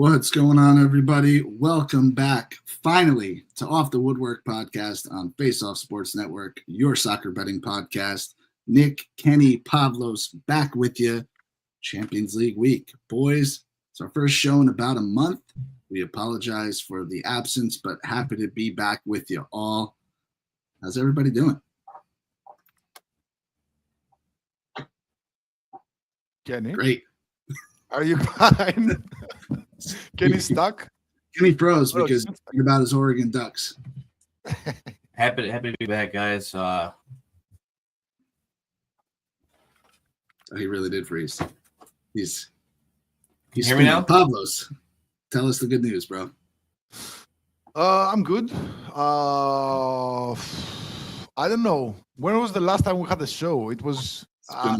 What's going on, everybody? Welcome back, finally, to Off the Woodwork podcast on Face Off Sports Network, your soccer betting podcast. Nick, Kenny, Pavlos, back with you. Champions League week. Boys, it's our first show in about a month. We apologize for the absence, but happy to be back with you all. How's everybody doing? Kenny? Great. Are you fine? Kenny stuck? Kenny froze because thinking about his Oregon Ducks. Happy to be back, guys. He really did freeze. He's hear me now? Pavlos, tell us the good news, bro. I'm good. I don't know. When was the last time we had a show? It was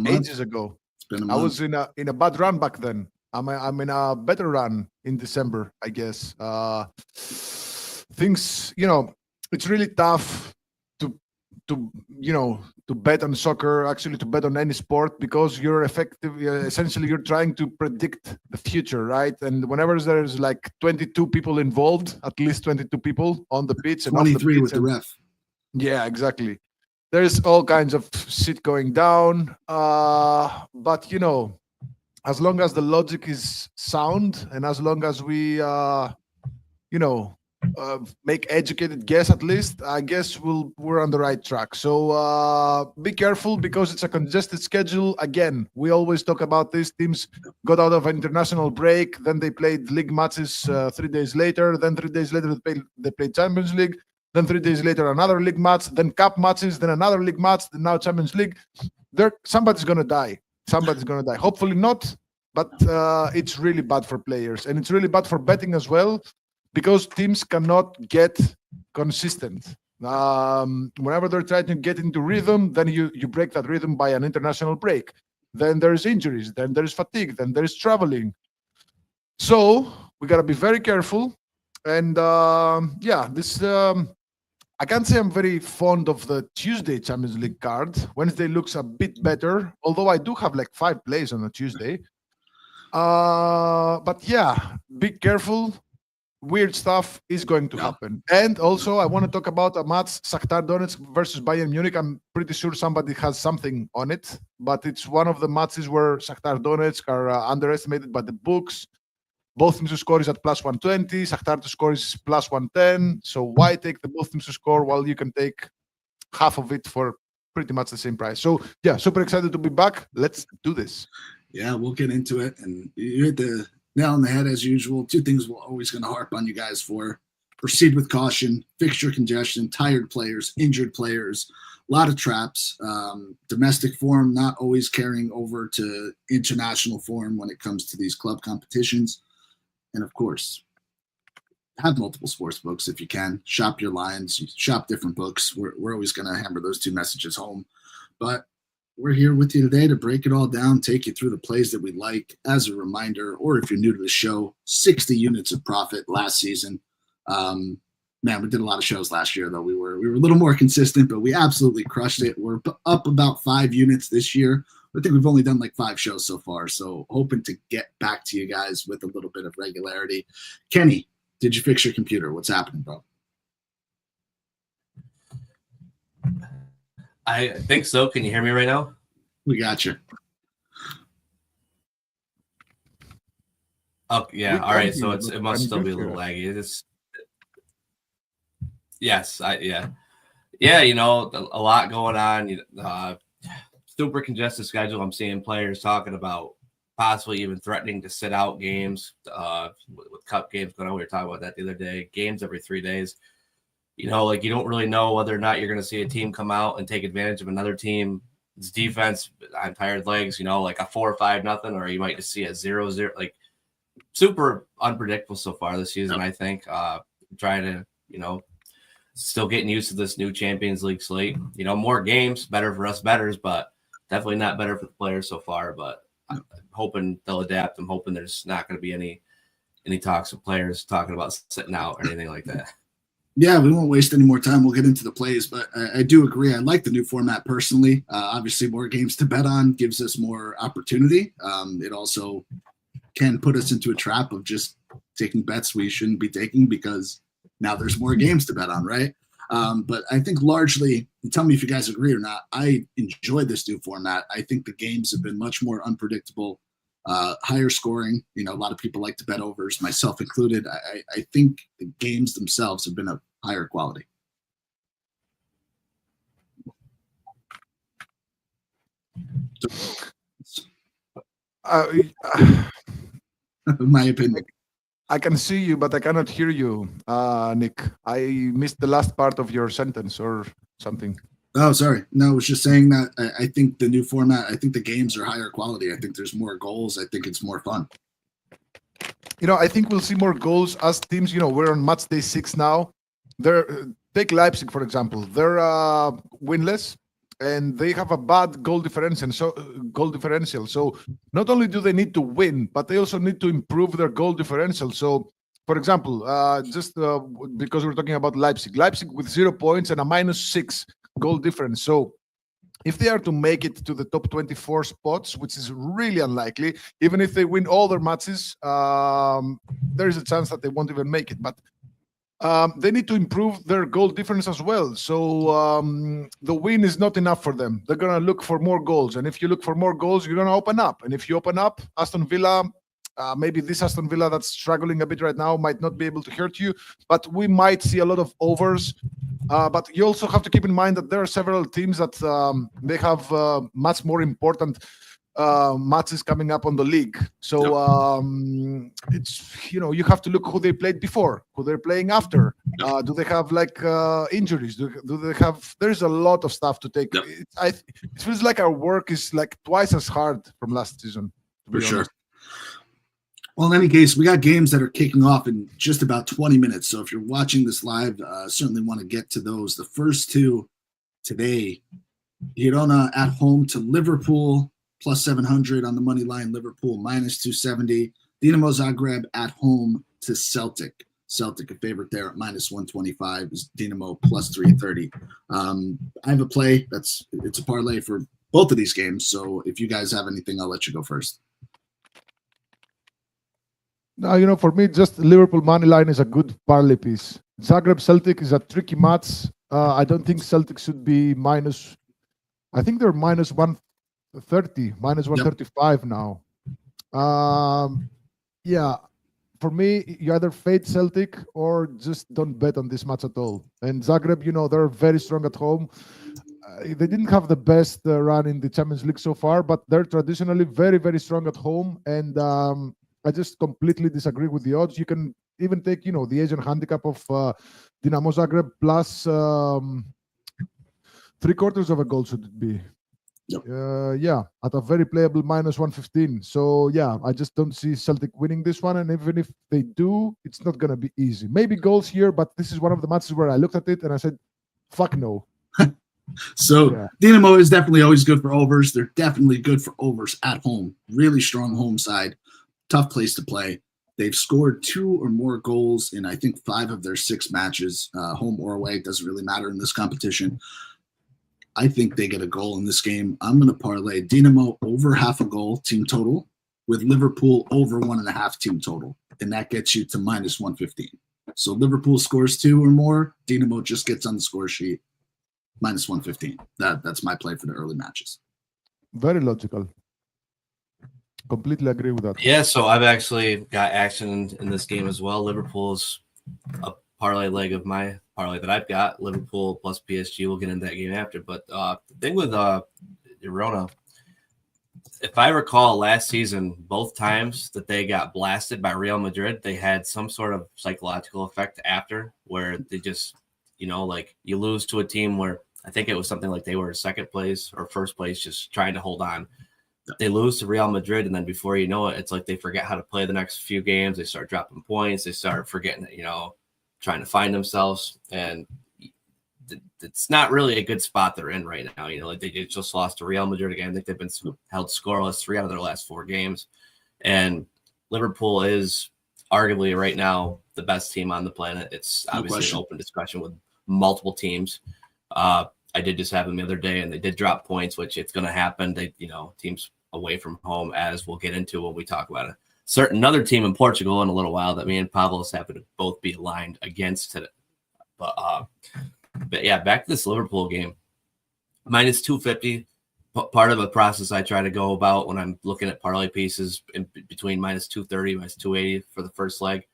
ages ago. It's been a month. I was in a bad run back then. I'm in a better run in December, I guess. Things, it's really tough to bet on soccer, actually to bet on any sport, because you're essentially you're trying to predict the future, right? And whenever there's like 22 people involved, at least 22 people on the pitch, 23 with the ref. Yeah, exactly. There's all kinds of shit going down, but as long as the logic is sound and as long as we make educated guess, at least I guess we're on the right track. So be careful, because it's a congested schedule. Again, we always talk about these teams got out of an international break, then they played league matches 3 days later, then 3 days later they played Champions League, then 3 days later another league match, then cup matches, then another league match, then now Champions League. Somebody's gonna die. Hopefully not, but it's really bad for players, and it's really bad for betting as well, because teams cannot get consistent. Whenever they're trying to get into rhythm, then you break that rhythm by an international break. Then there's injuries, then there's fatigue, then there's traveling. So we got to be very careful. And I can't say I'm very fond of the Tuesday Champions League card. Wednesday looks a bit better, although I do have like 5 plays on a Tuesday. But yeah, be careful. Weird stuff is going to happen. And also, I want to talk about a match, Shakhtar Donetsk versus Bayern Munich. I'm pretty sure somebody has something on it, but it's one of the matches where Shakhtar Donetsk are underestimated by the books. Both teams to score is at plus 120. Shakhtar to score is plus 110. So why take the both teams to score while you can take half of it for pretty much the same price? So yeah, super excited to be back. Let's do this. Yeah, we'll get into it. And you hit the nail on the head as usual. 2 things we're always going to harp on you guys for. Proceed with caution, fixture congestion, tired players, injured players, a lot of traps, domestic form not always carrying over to international form when it comes to these club competitions. And of course, have multiple sports books if you can. Shop your lines, shop different books. We're always going to hammer those 2 messages home. But we're here with you today to break it all down, take you through the plays that we like. As a reminder, or if you're new to the show, 60 units of profit last season. Man, we did a lot of shows last year, though. We were a little more consistent, but we absolutely crushed it. We're up about 5 units this year. I think we've only done like 5 shows so far, so hoping to get back to you guys with a little bit of regularity. Kenny, did you fix your computer? What's happening, bro? I think so. Can you hear me right now? We got you. Oh, yeah. All right. So it must still be a little laggy. Yes. Yeah. A lot going on. Super congested schedule. I'm seeing players talking about possibly even threatening to sit out games with cup games going on. We were talking about that the other day. Games every 3 days. You don't really know whether or not you're going to see a team come out and take advantage of another team's defense on tired legs, like a 4 or 5-0, or you might just see a 0-0. Like, super unpredictable so far this season, I think. Trying to, still getting used to this new Champions League slate. More games, better for us bettors, but definitely not better for the players so far. But I'm hoping they'll adapt. I'm hoping there's not going to be any talks of players talking about sitting out or anything like that. Yeah, we won't waste any more time. We'll get into the plays, but I do agree. I like the new format personally. Obviously, more games to bet on gives us more opportunity. It also can put us into a trap of just taking bets we shouldn't be taking because now there's more games to bet on, right? But I think largely, and tell me if you guys agree or not, I enjoy this new format. I think the games have been much more unpredictable, higher scoring. You know, a lot of people like to bet overs, myself included. I think the games themselves have been of higher quality. My opinion. I can see you, but I cannot hear you, Nick. I missed the last part of your sentence or something. Oh, sorry. No, I was just saying that I think the new format, I think the games are higher quality. I think there's more goals. I think it's more fun. You know, I think we'll see more goals as teams. You know, we're on match day 6 now. Take Leipzig, for example. They're winless, and they have a bad goal differential. So not only do they need to win, but they also need to improve their goal differential. So, for example, because we're talking about Leipzig with 0 points and a -6 goal difference. So if they are to make it to the top 24 spots, which is really unlikely, even if they win all their matches, there is a chance that they won't even make it. But they need to improve their goal difference as well. So the win is not enough for them. They're going to look for more goals. And if you look for more goals, you're going to open up. And if you open up, Aston Villa, maybe this Aston Villa that's struggling a bit right now might not be able to hurt you. But we might see a lot of overs. But you also have to keep in mind that there are several teams that they have much more important matches coming up on the league. So it's, you know, you have to look who they played before, who they're playing after. Do they have like injuries? Do they have? There's a lot of stuff to take. It feels like our work is like twice as hard from last season. For sure. Well, in any case, we got games that are kicking off in just about 20 minutes. So if you're watching this live, certainly want to get to those. The first two today, Girona at home to Liverpool, plus 700 on the money line. Liverpool minus 270. Dinamo Zagreb at home to Celtic. Celtic a favorite there at minus 125. Is Dinamo plus 330. I have a play it's a parlay for both of these games. So if you guys have anything, I'll let you go first. Now, you know, for me, just Liverpool money line is a good parlay piece. Zagreb Celtic is a tricky match. I don't think Celtic should be minus. I think they're minus 130, minus 135 now. Yeah, for me, you either fade Celtic or just don't bet on this match at all. And Zagreb, you know, they're very strong at home. They didn't have the best run in the Champions League so far, but they're traditionally very, very strong at home. And I just completely disagree with the odds. You can even take, you know, the Asian handicap of Dinamo Zagreb plus 3/4 of a goal should it be. Yeah, at a very playable minus 115. So yeah, I just don't see Celtic winning this one. And even if they do, it's not going to be easy. Maybe goals here, but this is one of the matches where I looked at it and I said, fuck no. So yeah. Dinamo is definitely always good for overs. They're definitely good for overs at home. Really strong home side. Tough place to play. They've scored 2 or more goals in, I think, 5 of their 6 matches, home or away. It doesn't really matter in this competition. I think they get a goal in this game. I'm going to parlay Dinamo over half a goal team total with Liverpool over 1.5 team total. And that gets you to minus 115. So Liverpool scores 2 or more. Dinamo just gets on the score sheet. Minus 115. That's my play for the early matches. Very logical. Completely agree with that. Yeah, so I've actually got action in this game as well. Liverpool's a parlay leg of my parlay that I've got. Liverpool plus PSG. We'll get into that game after. But the thing with Girona, if I recall last season, both times that they got blasted by Real Madrid, they had some sort of psychological effect after where they just, you know, like you lose to a team where I think it was something like they were second place or first place, just trying to hold on. They lose to Real Madrid, and then before you know it, it's like they forget how to play the next few games. They start dropping points. They start forgetting, you know, trying to find themselves. And it's not really a good spot they're in right now. You know, like they just lost to Real Madrid again. I think they've been held scoreless 3 out of their last 4 games. And Liverpool is arguably right now the best team on the planet. It's obviously an open discussion with multiple teams. I did just have them the other day, and they did drop points, which it's going to happen. They, you know, teams away from home, as we'll get into when we talk about another team in Portugal in a little while that me and Pablo's happen to both be aligned against today. But yeah, back to this Liverpool game. Minus 250. Part of a process I try to go about when I'm looking at parlay pieces in between minus 230, minus 280 for the first leg.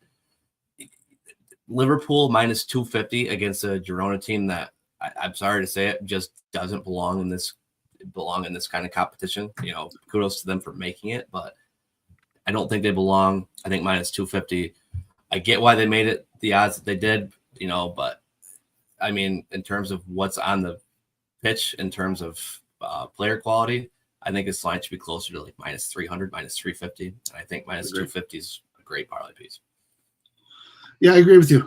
Liverpool minus 250 against a Girona team that I'm sorry to say it just doesn't belong in this kind of competition. Kudos to them for making it, but I don't think they belong. I think minus 250. I get why they made it the odds that they did, but I mean, in terms of what's on the pitch, in terms of player quality, I think this line should be closer to like minus 300, minus 350. And I think minus 250 is a great parlay piece. Yeah, I agree with you.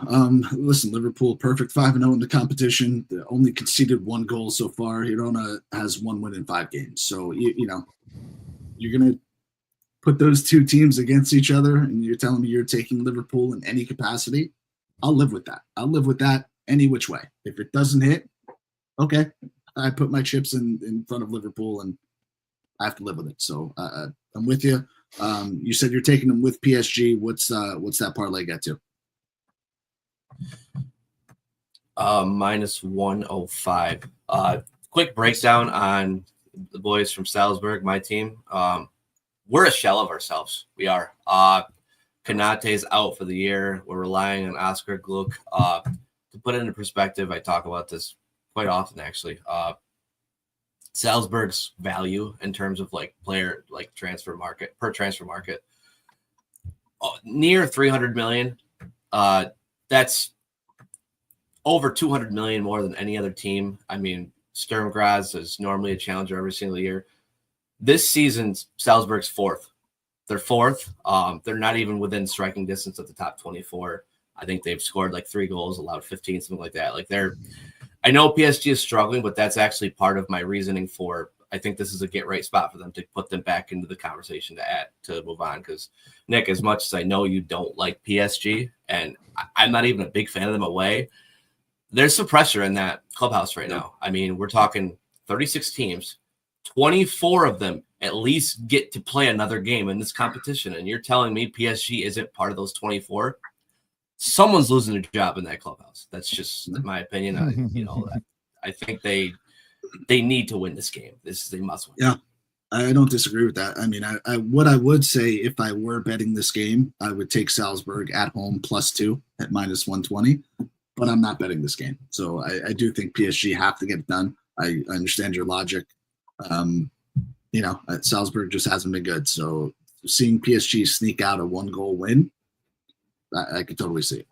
Listen, Liverpool, perfect 5-0 in the competition. They only conceded 1 goal so far. Girona has 1 win in 5 games. So, you're going to put those 2 teams against each other, and you're telling me you're taking Liverpool in any capacity? I'll live with that. I'll live with that any which way. If it doesn't hit, okay. I put my chips in front of Liverpool, and I have to live with it. So I'm with you. You said you're taking them with PSG. What's that parlay get to? Minus 105. Quick breakdown on the boys from Salzburg, my team. We're a shell of ourselves. We are. Konate's out for the year. We're relying on Oscar Gluck. To put it into perspective, I talk about this quite often, actually. Salzburg's value in terms of transfer market, near 300 million. That's over 200 million more than any other team. I mean, Sturm Graz is normally a challenger every single year. This season, Salzburg's 4th. They're 4th. They're not even within striking distance of the top 24. I think they've scored 3 goals, allowed 15, something like that. I know PSG is struggling, but that's actually part of my reasoning for, I think this is a get right spot for them to put them back into the conversation to move on. Because Nick, as much as I know you don't like PSG, and I'm not even a big fan of them away, there's some pressure in that clubhouse right now. I mean, we're talking 36 teams, 24 of them at least get to play another game in this competition. And you're telling me PSG isn't part of those 24? Someone's losing their job in that clubhouse. That's just my opinion. I think they need to win this game. This is a must win. Yeah, I don't disagree with that. I mean, what I would say if I were betting this game, I would take Salzburg at home +2 at minus 120, but I'm not betting this game. So I do think PSG have to get it done. I understand your logic. Salzburg just hasn't been good. So seeing PSG sneak out a 1-goal win, I could totally see it.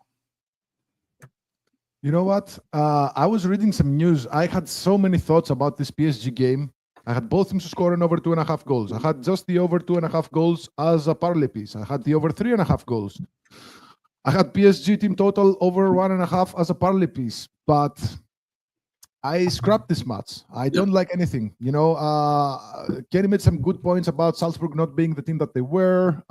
You know what? I was reading some news. I had so many thoughts about this PSG game. I had both teams scoring over 2.5 goals. I had just the over 2.5 goals as a parlay piece. I had the over 3.5 goals. I had PSG team total over 1.5 as a parlay piece. But I scrapped this match. I don't like anything. Kenny made some good points about Salzburg not being the team that they were.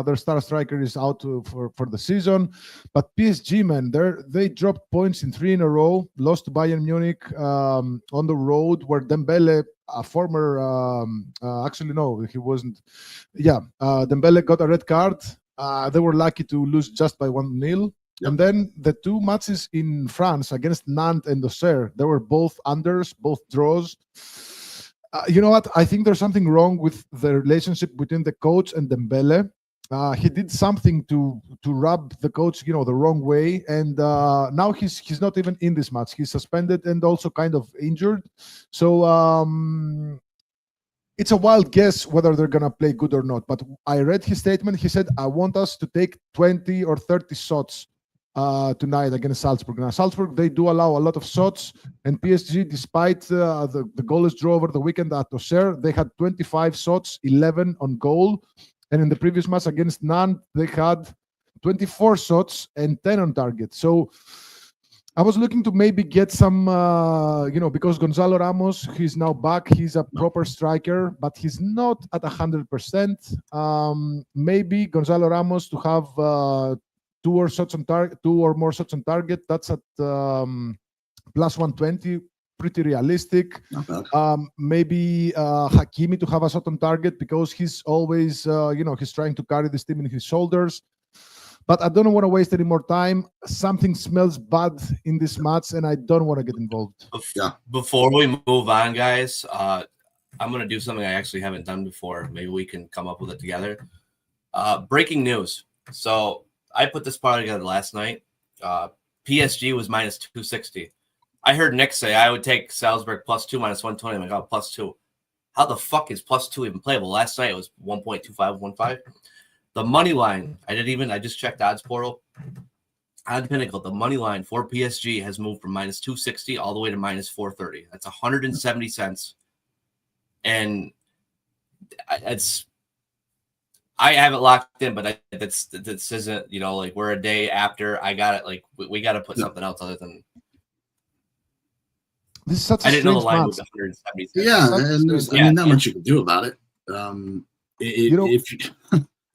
Their star striker is out for the season. But PSG, man, they dropped points in 3 in a row, lost to Bayern Munich on the road, where Dembele, a former, actually, no, he wasn't. Yeah, Dembele got a red card. They were lucky to lose just by 1-0. Yep. And then the 2 matches in France against Nantes and Auxerre, they were both unders, both draws. You know what? I think there's something wrong with the relationship between the coach and Dembele. He did something to rub the coach, the wrong way. And now he's not even in this match. He's suspended and also kind of injured. So it's a wild guess whether they're going to play good or not. But I read his statement. He said, I want us to take 20 or 30 shots tonight against Salzburg. Now, Salzburg, they do allow a lot of shots, and PSG, despite the goalless draw over the weekend at Auxerre, they had 25 shots, 11 on goal. And in the previous match against Nantes, they had 24 shots and 10 on target. So I was looking to maybe get some, because Gonzalo Ramos, he's now back. He's a proper striker, but he's not at 100%. Maybe Gonzalo Ramos to have 2 or more shots on target. That's at plus 120. pretty realistic. Not bad. Maybe Hakimi to have a shot on target because he's always, he's trying to carry this team in his shoulders. But I don't want to waste any more time. Something smells bad in this match, and I don't want to get involved. Yeah. Before we move on, guys, I'm going to do something I actually haven't done before. Maybe we can come up with it together. Breaking news. So I put this parlay together last night. PSG was minus 260. I heard Nick say I would take Salzburg plus 2 minus 120. I got plus 2. How the fuck is plus 2 even playable? Last night it was 1.2515. The money line, I just checked odds portal. Odd Pinnacle, the money line for PSG has moved from minus 260 all the way to minus 430. That's 170 cents. And I have it locked in, but this isn't, like we're a day after. I got it. Like we got to put something else other than. This is such a I didn't know the strange line match. was 170 cents. Yeah, and there's, not much you can do about it.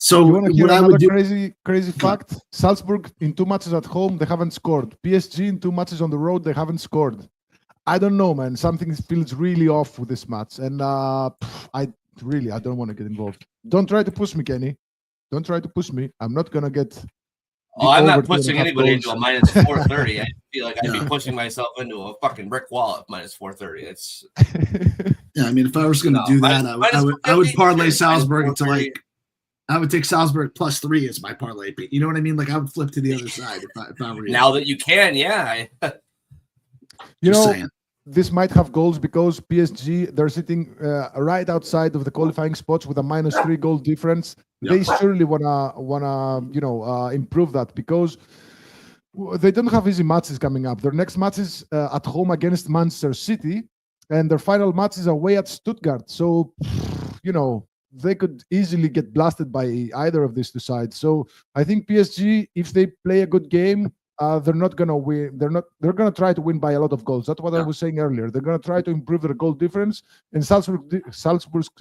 So you want to hear what I another would do, crazy fact? Salzburg in 2 matches at home, they haven't scored. PSG in 2 matches on the road, they haven't scored. I don't know, man. Something feels really off with this match. And I don't want to get involved. Don't try to push me, Kenny. Don't try to push me. I'm not going to get... I'm not pushing anybody goals. into a minus 430. I feel like I'd be pushing myself into a fucking brick wall at minus 430. It's... Yeah, I mean, if I was going to do that, I would parlay Salzburg into I would take Salzburg plus 3 as my parlay. You know what I mean? Like I would flip to the other side if I were you. Now that you can, yeah. Saying. This might have goals because PSG, they're sitting right outside of the qualifying spots with a minus 3 goal difference. Yep. They surely wanna improve that because they don't have easy matches coming up. Their next match is at home against Manchester City, and their final match is away at Stuttgart. So, they could easily get blasted by either of these two sides. So I think PSG, if they play a good game, they're not gonna win. They're gonna try to win by a lot of goals. That's what I was saying earlier. They're gonna try to improve their goal difference. And Salzburg's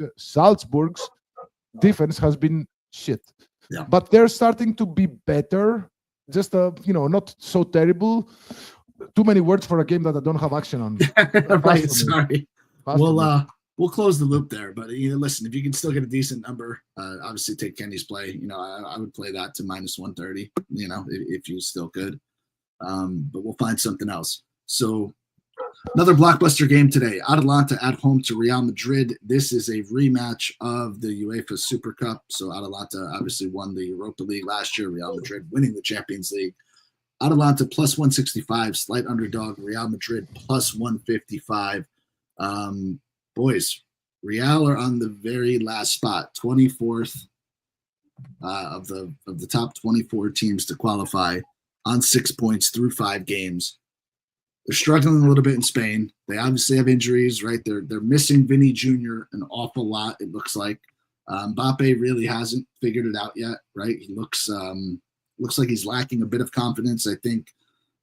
defense has been shit. Yeah. But they're starting to be better. Just not so terrible. Too many words for a game that I don't have action on. Right. Sorry. We'll close the loop there. But listen, if you can still get a decent number, obviously take Kenny's play. I would play that to minus 130. If you still could. But we'll find something else. So another blockbuster game today. Atalanta at home to Real Madrid. This is a rematch of the UEFA Super Cup. So Atalanta obviously won the Europa League last year. Real Madrid winning the Champions League. Atalanta plus 165, slight underdog. Real Madrid plus 155. Boys, Real are on the very last spot, 24th of the top 24 teams to qualify on 6 points through 5 games. They're struggling a little bit in Spain. They obviously have injuries, right? They're missing Vinny Jr. an awful lot, it looks like. Mbappe really hasn't figured it out yet, right? He looks like he's lacking a bit of confidence. I think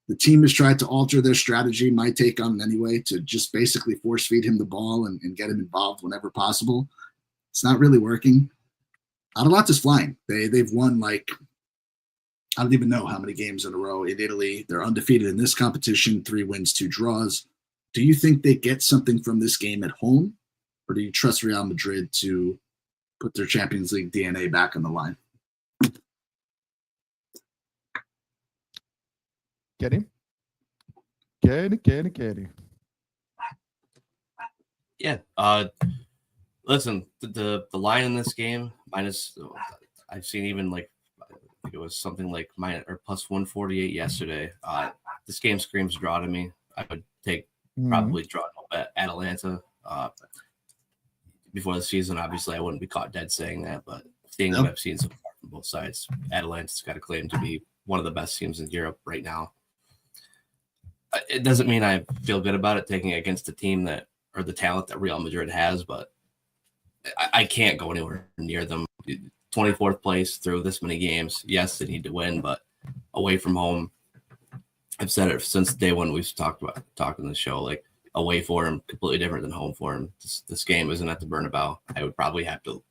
the team has tried to alter their strategy, my take on it anyway, to just basically force feed him the ball and get him involved whenever possible. It's not really working. Atalanta's flying. They've won I don't even know how many games in a row in Italy. They're undefeated in this competition, 3 wins, 2 draws. Do you think they get something from this game at home, or do you trust Real Madrid to put their Champions League DNA back on the line? Kenny. Yeah. Listen, the line in this game minus. I've seen even I think it was something like minus or plus 148 yesterday. This game screams draw to me. I would take probably draw at Atalanta. Before the season, obviously, I wouldn't be caught dead saying that, but seeing what I've seen so far from both sides, Atalanta's got a claim to be one of the best teams in Europe right now. It doesn't mean I feel good about it taking it against the team or the talent that Real Madrid has, but I can't go anywhere near them. 24th place through this many games. Yes, they need to win, but away from home, I've said it since day one we've talked in the show, away for him, completely different than home for him. This game isn't at the Bernabeu. I would probably have to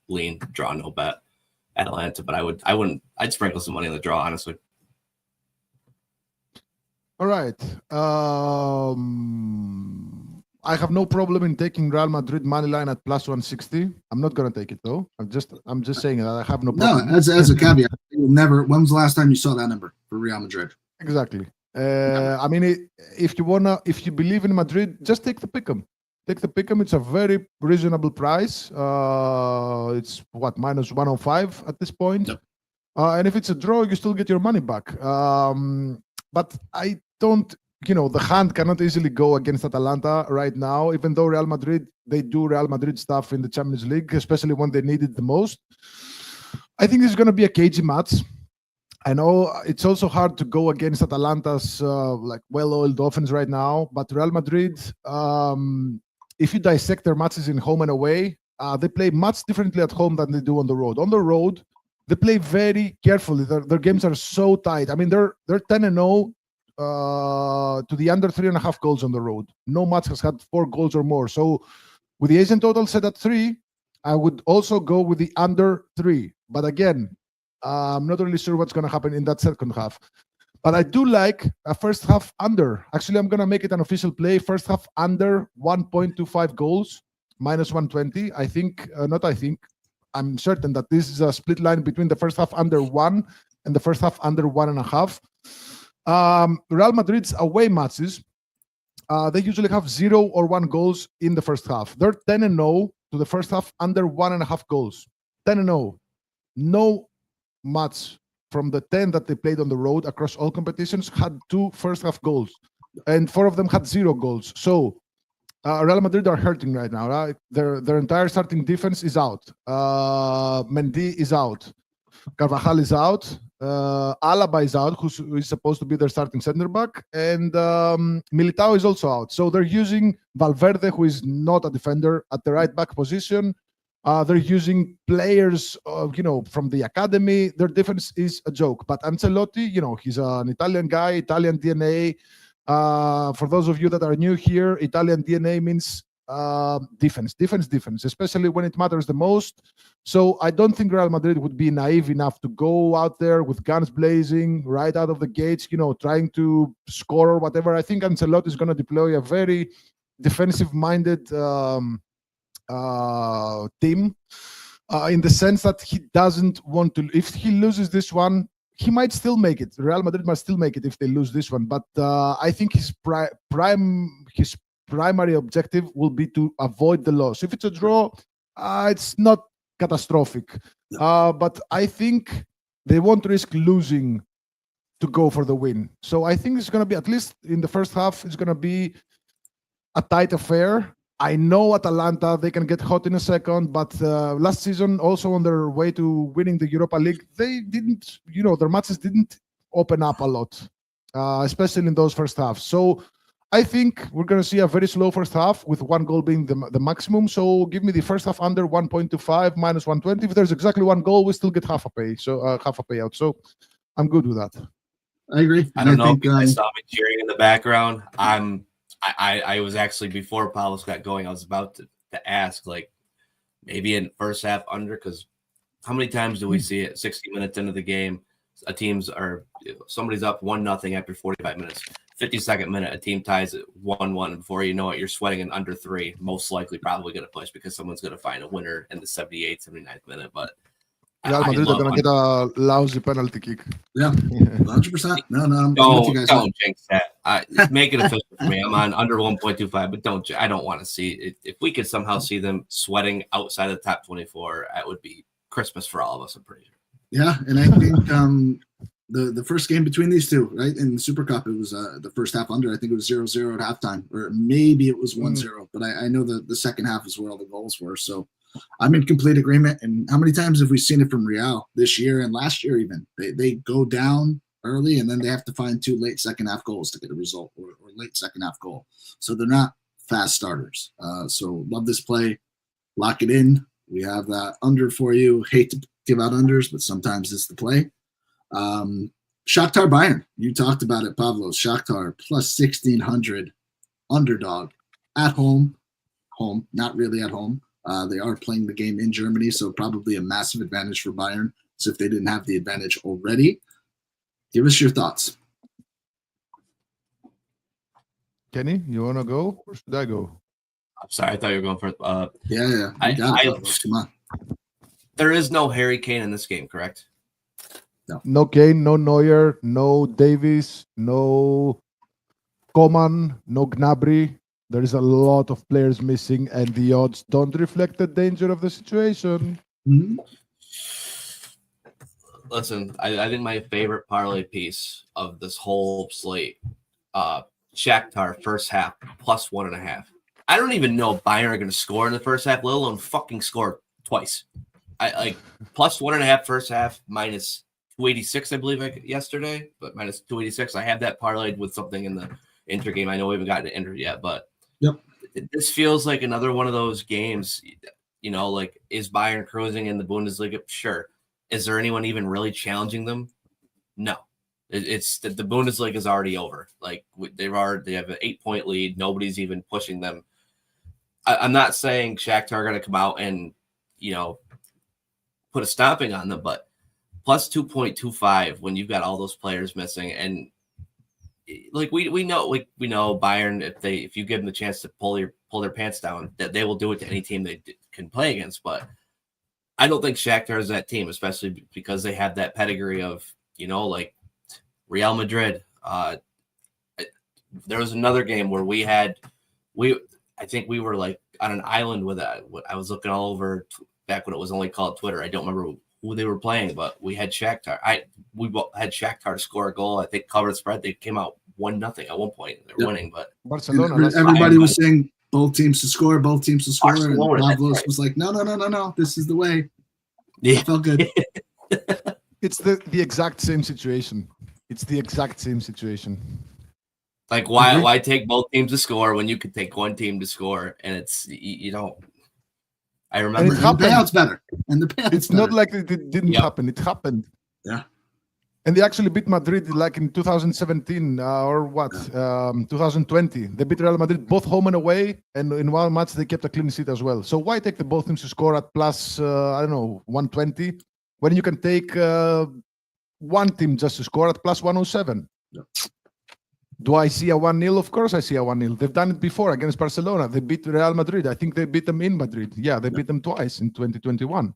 draw no bet Atalanta, but I'd sprinkle some money on the draw, honestly. All right. I have no problem in taking Real Madrid money line at plus 160. I'm not gonna take it though. I'm just saying that I have no problem. No, as a caveat, you'll never. When was the last time you saw that number for Real Madrid? Exactly. I mean, if you believe in Madrid, just take the pick'em. Take the pick'em. It's a very reasonable price. It's what, minus 105 at this point. Yep. And if it's a draw, you still get your money back. But I don't, the hand cannot easily go against Atalanta right now, even though Real Madrid, they do Real Madrid stuff in the Champions League, especially when they need it the most. I think this is going to be a cagey match. I know it's also hard to go against Atalanta's well-oiled offense right now, but Real Madrid, if you dissect their matches in home and away, they play much differently at home than they do on the road. On the road, they play very carefully. Their games are so tight. I mean, they're 10-0 to the under 3.5 goals on the road. No match has had 4 goals or more. So with the Asian total set at 3, I would also go with the under 3. But again, I'm not really sure what's going to happen in that second half. But I do like a first half under. Actually, I'm going to make it an official play. First half under 1.25 goals, minus 120. I'm certain that this is a split line between the first half under 1 and the first half under 1.5. Real Madrid's away matches, they usually have 0 or 1 goals in the first half. They're 10-0 to the first half under 1.5 goals. 10-0. No match from the 10 that they played on the road across all competitions had 2 first half goals, and 4 of them had 0 goals. So Real Madrid are hurting right now. Right? Their entire starting defense is out. Mendy is out. Carvajal is out. Alaba is out, who is supposed to be their starting center back, and Militao is also out. So they're using Valverde, who is not a defender, at the right back position. They're using players, from the academy. Their defense is a joke. But Ancelotti, he's an Italian guy, Italian DNA. For those of you that are new here, Italian DNA means defense, especially when it matters the most. So I don't think Real Madrid would be naive enough to go out there with guns blazing right out of the gates, trying to score or whatever. I think Ancelotti is going to deploy a very defensive-minded team, in the sense that he doesn't want to. If he loses this one, he might still make it. Real Madrid might still make it if they lose this one. But I think his primary objective will be to avoid the loss. If it's a draw, it's not catastrophic. But I think they won't risk losing to go for the win. So I think it's going to be, at least in the first half, it's going to be a tight affair. I know Atalanta, they can get hot in a second, but last season, also on their way to winning the Europa League, they didn't, their matches didn't open up a lot, especially in those first halves. So I think we're going to see a very slow first half, with 1 goal being the maximum. So give me the first half under 1.25, minus 120. If there's exactly 1 goal, we still get half a payout. So I'm good with that. I agree. I don't know if you guys saw me cheering in the background. I was actually, before Paulos got going, I was about to ask, maybe in first half under, because how many times do we see it 60 minutes into the game, somebody's up 1-0 after 45 minutes, 52nd minute, a team ties it 1-1, and before you know it, you're sweating an under 3, most likely probably going to push because someone's going to find a winner in the 78th, 79th minute. But Real Madrid are going to get a lousy penalty kick. Yeah, 100%. No, I'm with you guys. Don't jinx that. Make it official for me. I'm on under 1.25, but I don't want to see it. If we could somehow see them sweating outside of the top 24, that would be Christmas for all of us, I'm pretty sure. Yeah, and I think the first game between these two, right, in the Super Cup, it was the first half under. I think it was 0-0 at halftime, or maybe it was 1-0. But I know the second half is where all the goals were. So I'm in complete agreement. And how many times have we seen it from Real this year and last year even? They go down early, and then they have to find 2 late second half goals to get a result, or late second half goal. So they're not fast starters. So love this play. Lock it in. We have that under for you. Hate to give out unders, but sometimes it's the play. Shakhtar Bayern. You talked about it, Pavlos. Shakhtar plus 1,600 underdog at home. Home, not really at home. They are playing the game in Germany, so probably a massive advantage for Bayern. So if they didn't have the advantage already, give us your thoughts. Kenny, you want to go, or should I go? I'm sorry, I thought you were going for. Yeah. You got it. Come on. There is no Harry Kane in this game, correct? No Kane, no Neuer, no Davies, no Coman, no Gnabry. There is a lot of players missing, and the odds don't reflect the danger of the situation. Mm-hmm. Listen, I think my favorite parlay piece of this whole slate, Shakhtar first half plus 1.5. I don't even know if Bayern are going to score in the first half, let alone fucking score twice. I like plus 1.5 first half, minus 286, I believe, yesterday, but minus 286. I have that parlayed with something in the Inter game. I know we haven't gotten to Inter yet, but this feels like another one of those games. Like, is Bayern cruising in the Bundesliga? Sure. Is there anyone even really challenging them? No. It's the Bundesliga is already over. Like, they have an 8-point lead. Nobody's even pushing them. I'm not saying Shakhtar are going to come out and put a stomping on them, but plus 2.25 when you've got all those players missing, and like we know Bayern, if you give them the chance to pull their pants down, that they will do it to any team they can play against. But I don't think Shakhtar is that team, especially because they have that pedigree of like Real Madrid. There was another game where I think we were like on an island with I was looking all over back when it was only called Twitter. I don't remember who they were playing, but we had Shakhtar. We had Shakhtar score a goal. I think covered spread. They came out 1-0 at one point. They're winning, but Barcelona. Everybody was saying both teams to score. And Pavlos right. was like, no. This is the way. Yeah, it felt good. It's the exact same situation. Like, why take both teams to score when you could take one team to score? And it's I remember the payout's better. And the payout's it's not like it didn't happen. It happened. Yeah. And they actually beat Madrid like in 2017 2020. They beat Real Madrid both home and away, and in one match they kept a clean sheet as well. So why take the both teams to score at plus 120 when you can take one team just to score at plus 107? Yeah. Do I see a 1-0? Of course I see a 1-0. They've done it before against Barcelona. They beat Real Madrid. I think they beat them in Madrid. Yeah, they beat them twice in 2021.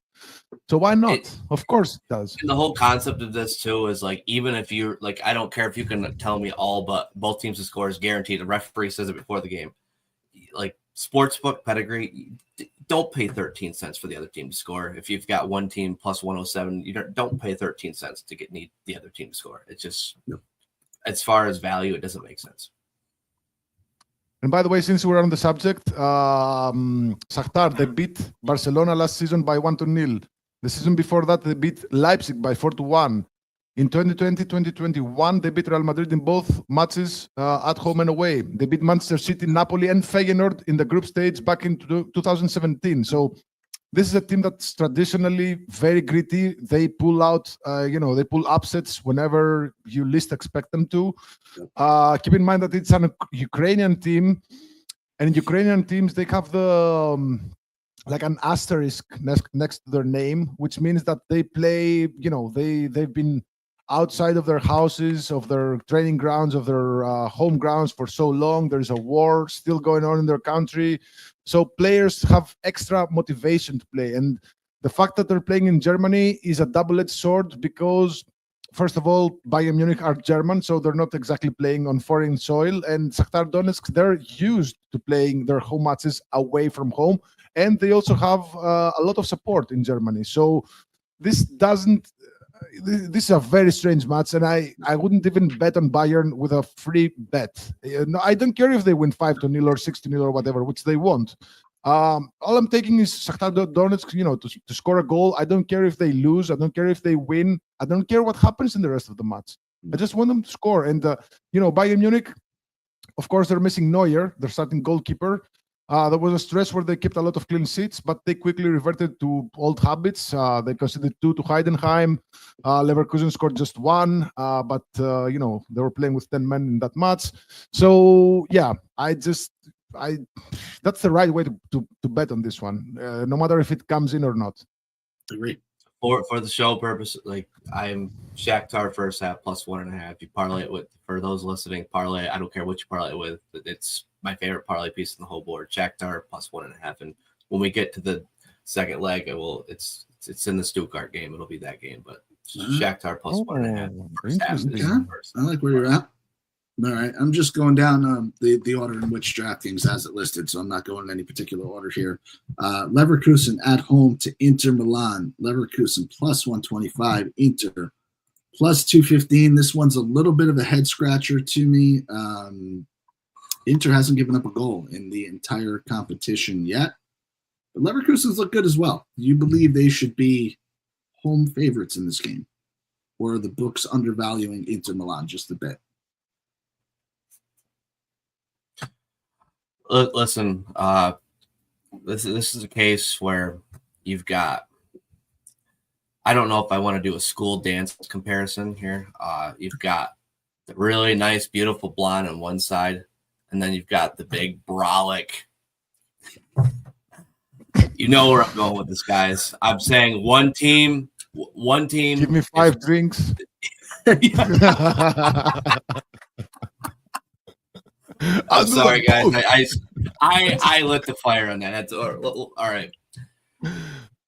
So why not? Of course it does. And the whole concept of this too is like, even if you're like, I don't care if you can tell me all but both teams to score is guaranteed. The referee says it before the game. Like, sportsbook pedigree, don't pay 13 cents for the other team to score. If you've got one team plus 107, you don't pay 13 cents to need the other team to score. It's just as far as value, it doesn't make sense. And by the way, since we're on the subject, Shakhtar, they beat Barcelona last season by 1-0. The season before that, they beat Leipzig by 4-1. In 2020-2021, they beat Real Madrid in both matches at home and away. They beat Manchester City, Napoli, and Feyenoord in the group stage back in 2017. So this is a team that's traditionally very gritty. They pull out, they pull upsets whenever you least expect them to. Keep in mind that it's an Ukrainian team, and Ukrainian teams, they have the like an asterisk next to their name, which means that they play, they've been outside of their houses, of their training grounds, of their home grounds for so long. There's a war still going on in their country. So players have extra motivation to play. And the fact that they're playing in Germany is a double-edged sword because, first of all, Bayern Munich are German, so they're not exactly playing on foreign soil. And Shakhtar Donetsk, they're used to playing their home matches away from home. And they also have a lot of support in Germany. So this is a very strange match, and I wouldn't even bet on Bayern with a free bet. I don't care if they win 5-0 or 6-0 or whatever, which they won't. All I'm taking is Shakhtar Donetsk, to score a goal. I don't care if they lose. I don't care if they win. I don't care what happens in the rest of the match. I just want them to score. And Bayern Munich, of course, they're missing Neuer, their starting goalkeeper. There was a stretch where they kept a lot of clean sheets, but they quickly reverted to old habits. They conceded 2 to Heidenheim. Leverkusen scored just 1, but they were playing with 10 men in that match. So yeah, that's the right way to bet on this one, no matter if it comes in or not. Agree. For the show purpose, like, I'm Shakhtar first half plus 1.5. You parlay it with, for those listening, parlay. I don't care what you parlay it with. It's my favorite parlay piece in the whole board. Shakhtar plus 1.5. And when we get to the second leg, it's in the Stuttgart game. It'll be that game, but Shakhtar plus 1.5. First half is Yeah, first. I like where you're at. All right, I'm just going down the order in which DraftKings has it listed, so I'm not going in any particular order here. Leverkusen at home to Inter Milan. Leverkusen plus 125. Inter plus 215. This one's a little bit of a head scratcher to me. Inter hasn't given up a goal in the entire competition yet, but Leverkusen's look good as well. You believe they should be home favorites in this game, or are the books undervaluing Inter Milan just a bit? Listen, this is a case where you've got, I don't know if I want to do a school dance comparison here. You've got the really nice, beautiful blonde on one side, and then you've got the big brolic. You know where I'm going with this, guys. I'm saying one team. Give me 5 drinks. I'm sorry, guys. I lit the fire on that. That's all right.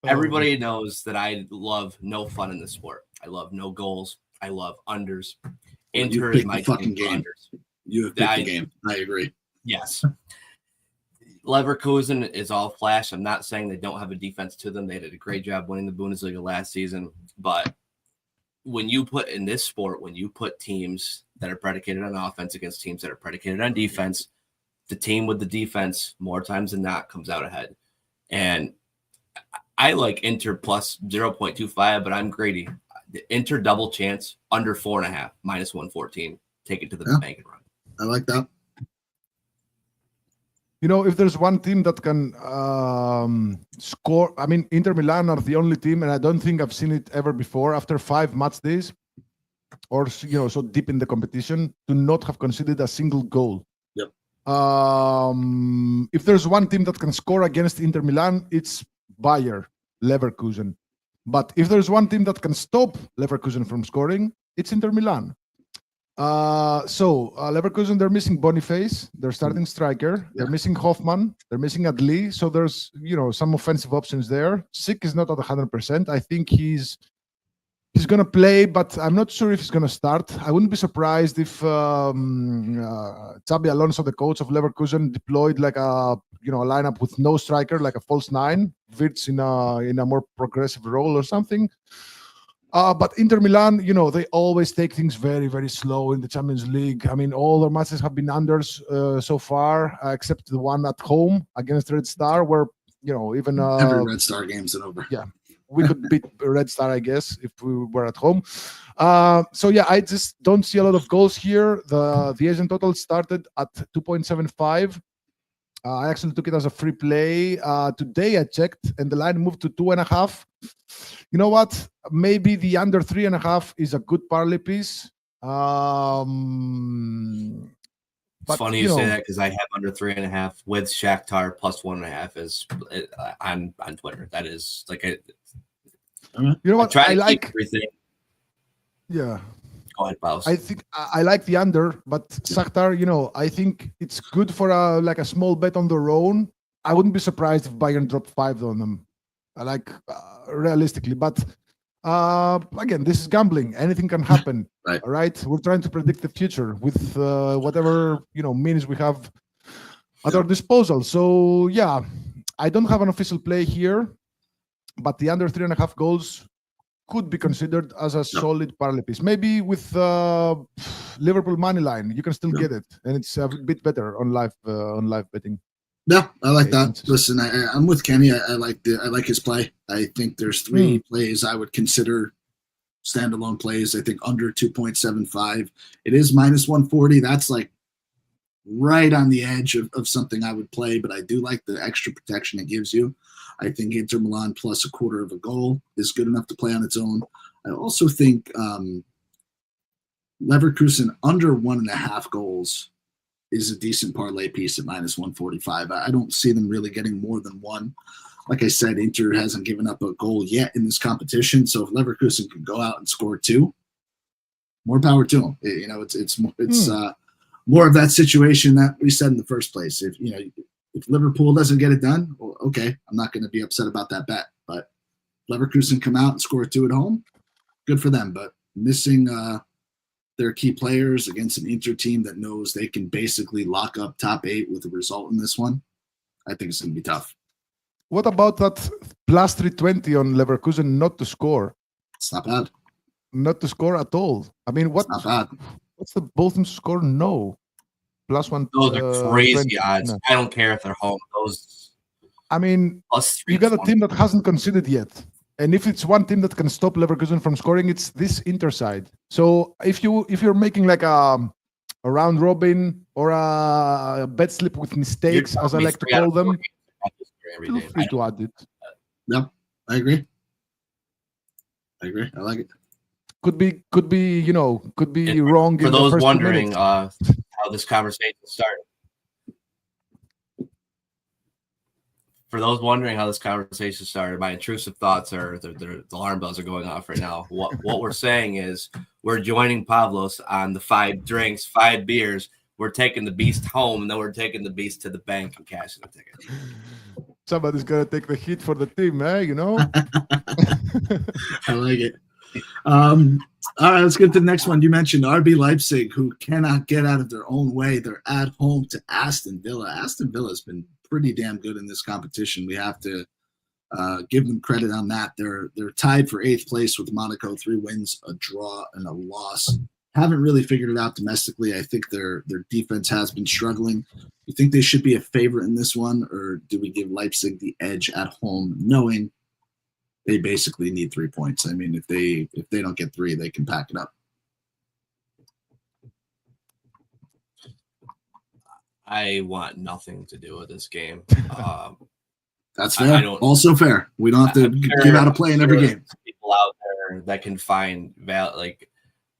Everybody knows that I love no fun in this sport. I love no goals. I love unders. Inter is my fucking game. Unders. You have picked the game. I agree. Yes. Leverkusen is all flash. I'm not saying they don't have a defense to them. They did a great job winning the Bundesliga last season. But when you put in this sport, when you put teams that are predicated on offense against teams that are predicated on defense, the team with the defense more times than not comes out ahead. And I like Inter plus 0.25, but I'm greedy. The Inter double chance under 4.5, minus 114. Take it to the bank and run. I like that. You know, if there's one team that can score, I mean, Inter Milan are the only team, and I don't think I've seen it ever before after 5 match days, or so deep in the competition, to not have conceded a single goal. Yep. If there's one team that can score against Inter Milan, it's Bayer Leverkusen. But if there's one team that can stop Leverkusen from scoring, it's Inter Milan. Leverkusen, they're missing Boniface, their starting striker. They're missing Hoffman. They're missing Adli. So there's, some offensive options there. Sik is not at 100%. I think he's going to play, but I'm not sure if he's going to start. I wouldn't be surprised if Xabi Alonso, the coach of Leverkusen, deployed like a lineup with no striker, like a false 9, Wirtz in a more progressive role or something. But Inter Milan, they always take things very, very slow in the Champions League. I mean, all their matches have been unders so far, except the one at home against Red Star, where, even... every Red Star game's an over. Yeah, we could beat Red Star, I guess, if we were at home. I just don't see a lot of goals here. The Asian total started at 2.75. I actually took it as a free play. Today I checked, and the line moved to 2.5. You know what? Maybe the under 3.5 is a good parlay piece. It's funny you say that because I have under 3.5 with Shakhtar plus 1.5 is on Twitter. That is like you know what? I like everything. Yeah. Go ahead, Paus. I think I like the under, but Shakhtar, I think it's good for a small bet on their own. I wouldn't be surprised if Bayern dropped 5 on them. Realistically, but again, this is gambling. Anything can happen. Right. All right, we're trying to predict the future with whatever means we have at our disposal. So yeah, I don't have an official play here, but the under 3.5 goals could be considered as a solid parlay piece. Maybe with Liverpool money line, you can still get it, and it's a bit better on live betting. Yeah, I like that. Listen, I'm with Kenny. I like his play. I think there's 3 plays I would consider standalone plays. I think under 2.75. It is minus 140. That's like right on the edge of something I would play, but I do like the extra protection it gives you. I think Inter Milan plus 1/4 of a goal is good enough to play on its own. I also think Leverkusen under 1.5 goals is a decent parlay piece at minus 145. I don't see them really getting more than 1. Like I said, Inter hasn't given up a goal yet in this competition. So if Leverkusen can go out and score 2, more power to them. It's more of that situation that we said in the first place. If Liverpool doesn't get it done, well, okay, I'm not going to be upset about that bet. But Leverkusen come out and score 2 at home, good for them. But missing their key players against an Inter team that knows they can basically lock up top 8 with a result in this one, I think it's going to be tough. What about that plus 320 on Leverkusen not to score? It's not bad. Not to score at all. I mean, It's not bad. what's the both to score? No. Plus one. Those are crazy 20. odds. No. I don't care if they're home. Those I mean, plus you got a 320. team that hasn't conceded yet. And if it's one team that can stop Leverkusen from scoring, it's this Inter side. So if you're making like a round robin or a bet slip with mistakes, as I like to call them, feel free to add it. No, I agree. I like it. Could be And wrong. For in the those first 2 wondering minutes. how this conversation started. For those wondering how this conversation started, my intrusive thoughts are the alarm bells are going off right now. What we're saying is we're joining Pavlos on the 5 drinks, 5 beers. We're taking the beast home, and then we're taking the beast to the bank and cashing the ticket. Somebody's gonna take the hit for the team, you know. I like it. All right, let's get to the next one. You mentioned RB Leipzig, who cannot get out of their own way. They're at home to Aston Villa. Aston Villa has been pretty damn good in this competition. We have to give them credit on that. They're tied for 8th place with Monaco, 3 wins, a draw, and a loss. Haven't really figured it out domestically. I think their defense has been struggling. You think they should be a favorite in this one, or do we give Leipzig the edge at home, knowing they basically need 3 points? I mean, if they don't get 3, they can pack it up. I want nothing to do with this game. That's fair. Also fair. We don't have to give out a play in every game. People out there that can find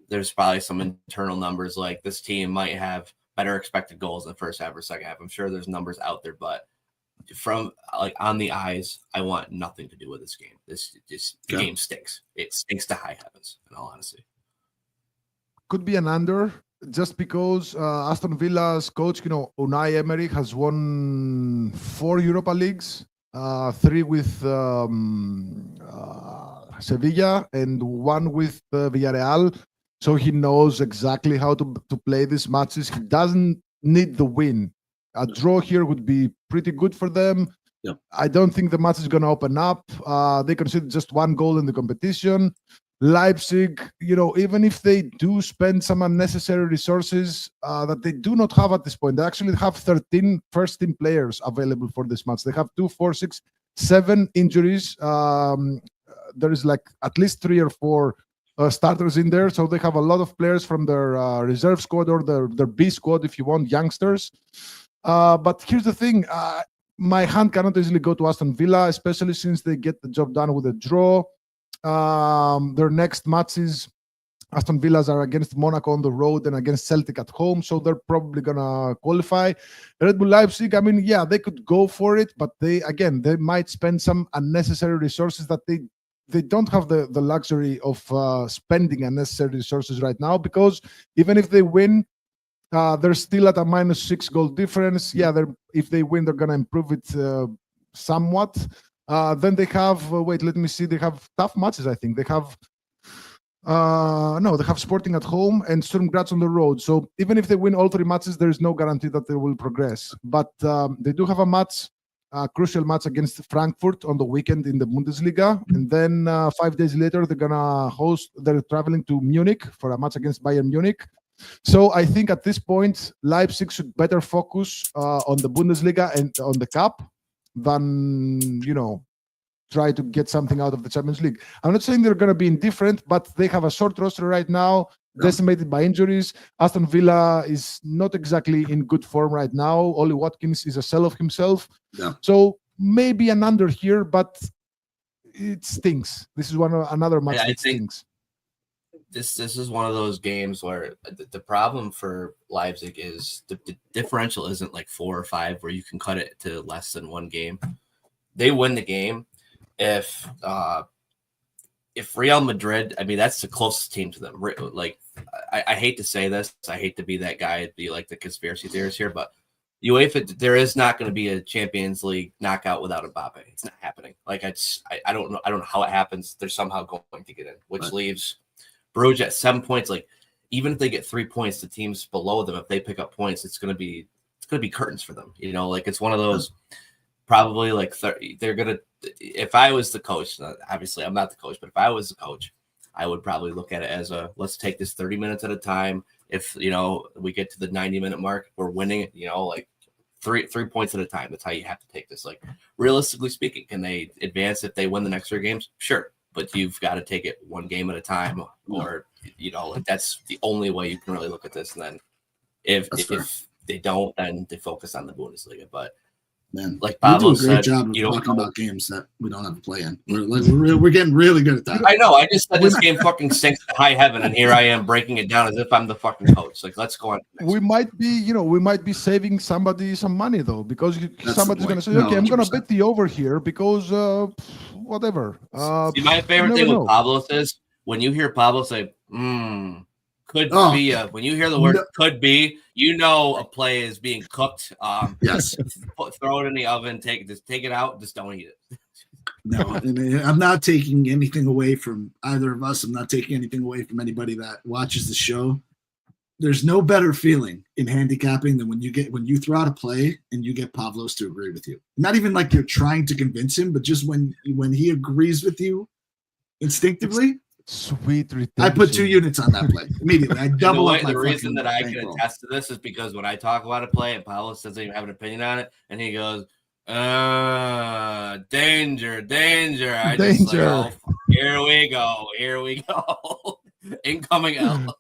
there's probably some internal numbers like this team might have better expected goals in the first half or second half. I'm sure there's numbers out there, but from on the eyes, I want nothing to do with this game. This game stinks. It stinks to high heavens, in all honesty. Could be an under, just because Aston Villa's coach, Unai Emery, has won 4 Europa Leagues, 3 with Sevilla and 1 with Villarreal. So he knows exactly how to play these matches. He doesn't need the win. A draw here would be pretty good for them. Yep. I don't think the match is going to open up. They conceded just 1 goal in the competition. Leipzig, even if they do spend some unnecessary resources that they do not have at this point, they actually have 13 first-team players available for this match. They have 2, 4, 6, 7 injuries. There is like at least 3 or 4 starters in there, so they have a lot of players from their reserve squad or their B squad, if you want, youngsters. But here's the thing: my hand cannot easily go to Aston Villa, especially since they get the job done with a draw. Their next matches, Aston Villa's are against Monaco on the road and against Celtic at home, so they're probably gonna qualify. Red Bull Leipzig, I mean, yeah, they could go for it, but they might spend some unnecessary resources that they don't have the luxury of spending unnecessary resources right now, because even if they win, they're still at a -6 goal difference. Yeah, if they win, they're going to improve it somewhat. Then they have, let me see, they have tough matches, I think. They have, they have Sporting at home and Sturm Graz on the road. So even if they win all 3 matches, there is no guarantee that they will progress. But they do have a crucial match against Frankfurt on the weekend in the Bundesliga. And then 5 days later, they're traveling to Munich for a match against Bayern Munich. So I think at this point, Leipzig should better focus on the Bundesliga and on the Cup than, try to get something out of the Champions League. I'm not saying they're going to be indifferent, but they have a short roster right now, decimated by injuries. Aston Villa is not exactly in good form right now. Ollie Watkins is a shell of himself. Yeah. So maybe an under here, but it stinks. This is another match that stinks. This is one of those games where the problem for Leipzig is the differential isn't like 4 or 5 where you can cut it to less than 1 game. They win the game if Real Madrid, I mean, that's the closest team to them. Like I hate to say this. I hate to be that guy, be like the conspiracy theorist here, but UEFA, there is not going to be a Champions League knockout without Mbappe. It's not happening. Like I don't know. I don't know how it happens. They're somehow going to get in, which leaves Bruges at 7 points. Like even if they get 3 points, the teams below them, if they pick up points, it's going to be curtains for them. You know, like it's one of those probably like 30. They're going to. If I was the coach, obviously I'm not the coach, but if I was the coach, I would probably look at it as let's take this 30 minutes at a time. If, we get to the 90-minute mark, we're winning, like three points at a time. That's how you have to take this. Like, realistically speaking, can they advance if they win the next 3 games? Sure. But you've got to take it 1 game at a time, or, like that's the only way you can really look at this. And then if they don't, then they focus on the Bundesliga. But man, like Pablo do a great said, job of talking about games that we don't have to play in. We're getting really good at that. I know. I just said this game fucking stinks to high heaven, and here I am breaking it down as if I'm the fucking coach. Like, let's go on. We might be saving somebody some money though, because somebody's going to say, okay, I'm going to bet the over here because whatever. See, my favorite thing with Pablo is when you hear Pablo say, could be when you hear the word could be, a play is being cooked. Yes. Throw it in the oven, take it out, just don't eat it. No, and I'm not taking anything away from either of us. I'm not taking anything away from anybody that watches the show. There's no better feeling in handicapping than when you throw out a play and you get Pavlos to agree with you. Not even like you're trying to convince him, but just when he agrees with you instinctively. Sweet redemption. I put 2 units on that play immediately. I double up my the reason that I can bankroll. attest to this is because when I talk about a play and Paulo doesn't even have an opinion on it, and he goes, danger. I just like, oh, here we go. Incoming L.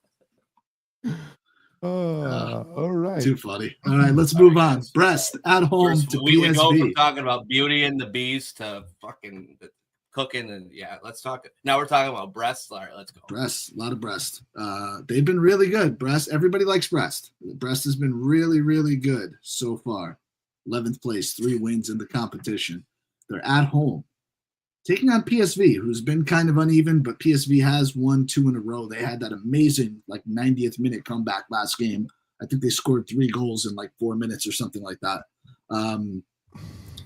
All right. Too funny. All right, let's move on. Brest at home to we PSV. would go from talking about Beauty and the Beast to fucking cooking, and let's talk. Now we're talking about Brest. All right, let's go. Brest, a lot of Brest. They've been really good. Brest, everybody likes Brest. Brest has been really, really good so far. 11th place, 3 wins in the competition. They're at home, taking on PSV, who's been kind of uneven, but PSV has won 2 in a row. They had that amazing 90th minute comeback last game. I think they scored 3 goals in 4 minutes or something like that.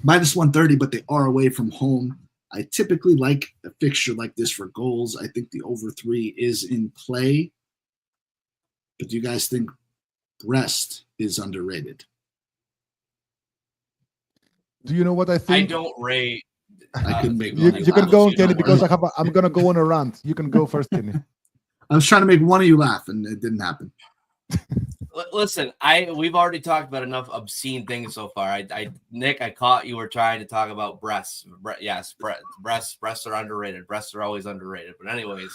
Minus 130, but they are away from home. I typically like a fixture like this for goals. I think the over 3 is in play. But do you guys think Brest is underrated? Do you know what I think? I don't rate. I couldn't make you can go, Kenny, because I'm going to go on a rant. You can go first, Kenny. I was trying to make one of you laugh, and it didn't happen. Listen, we've already talked about enough obscene things so far. Nick, I caught you were trying to talk about breasts. Yes, breasts are underrated. Breasts are always underrated. But anyways,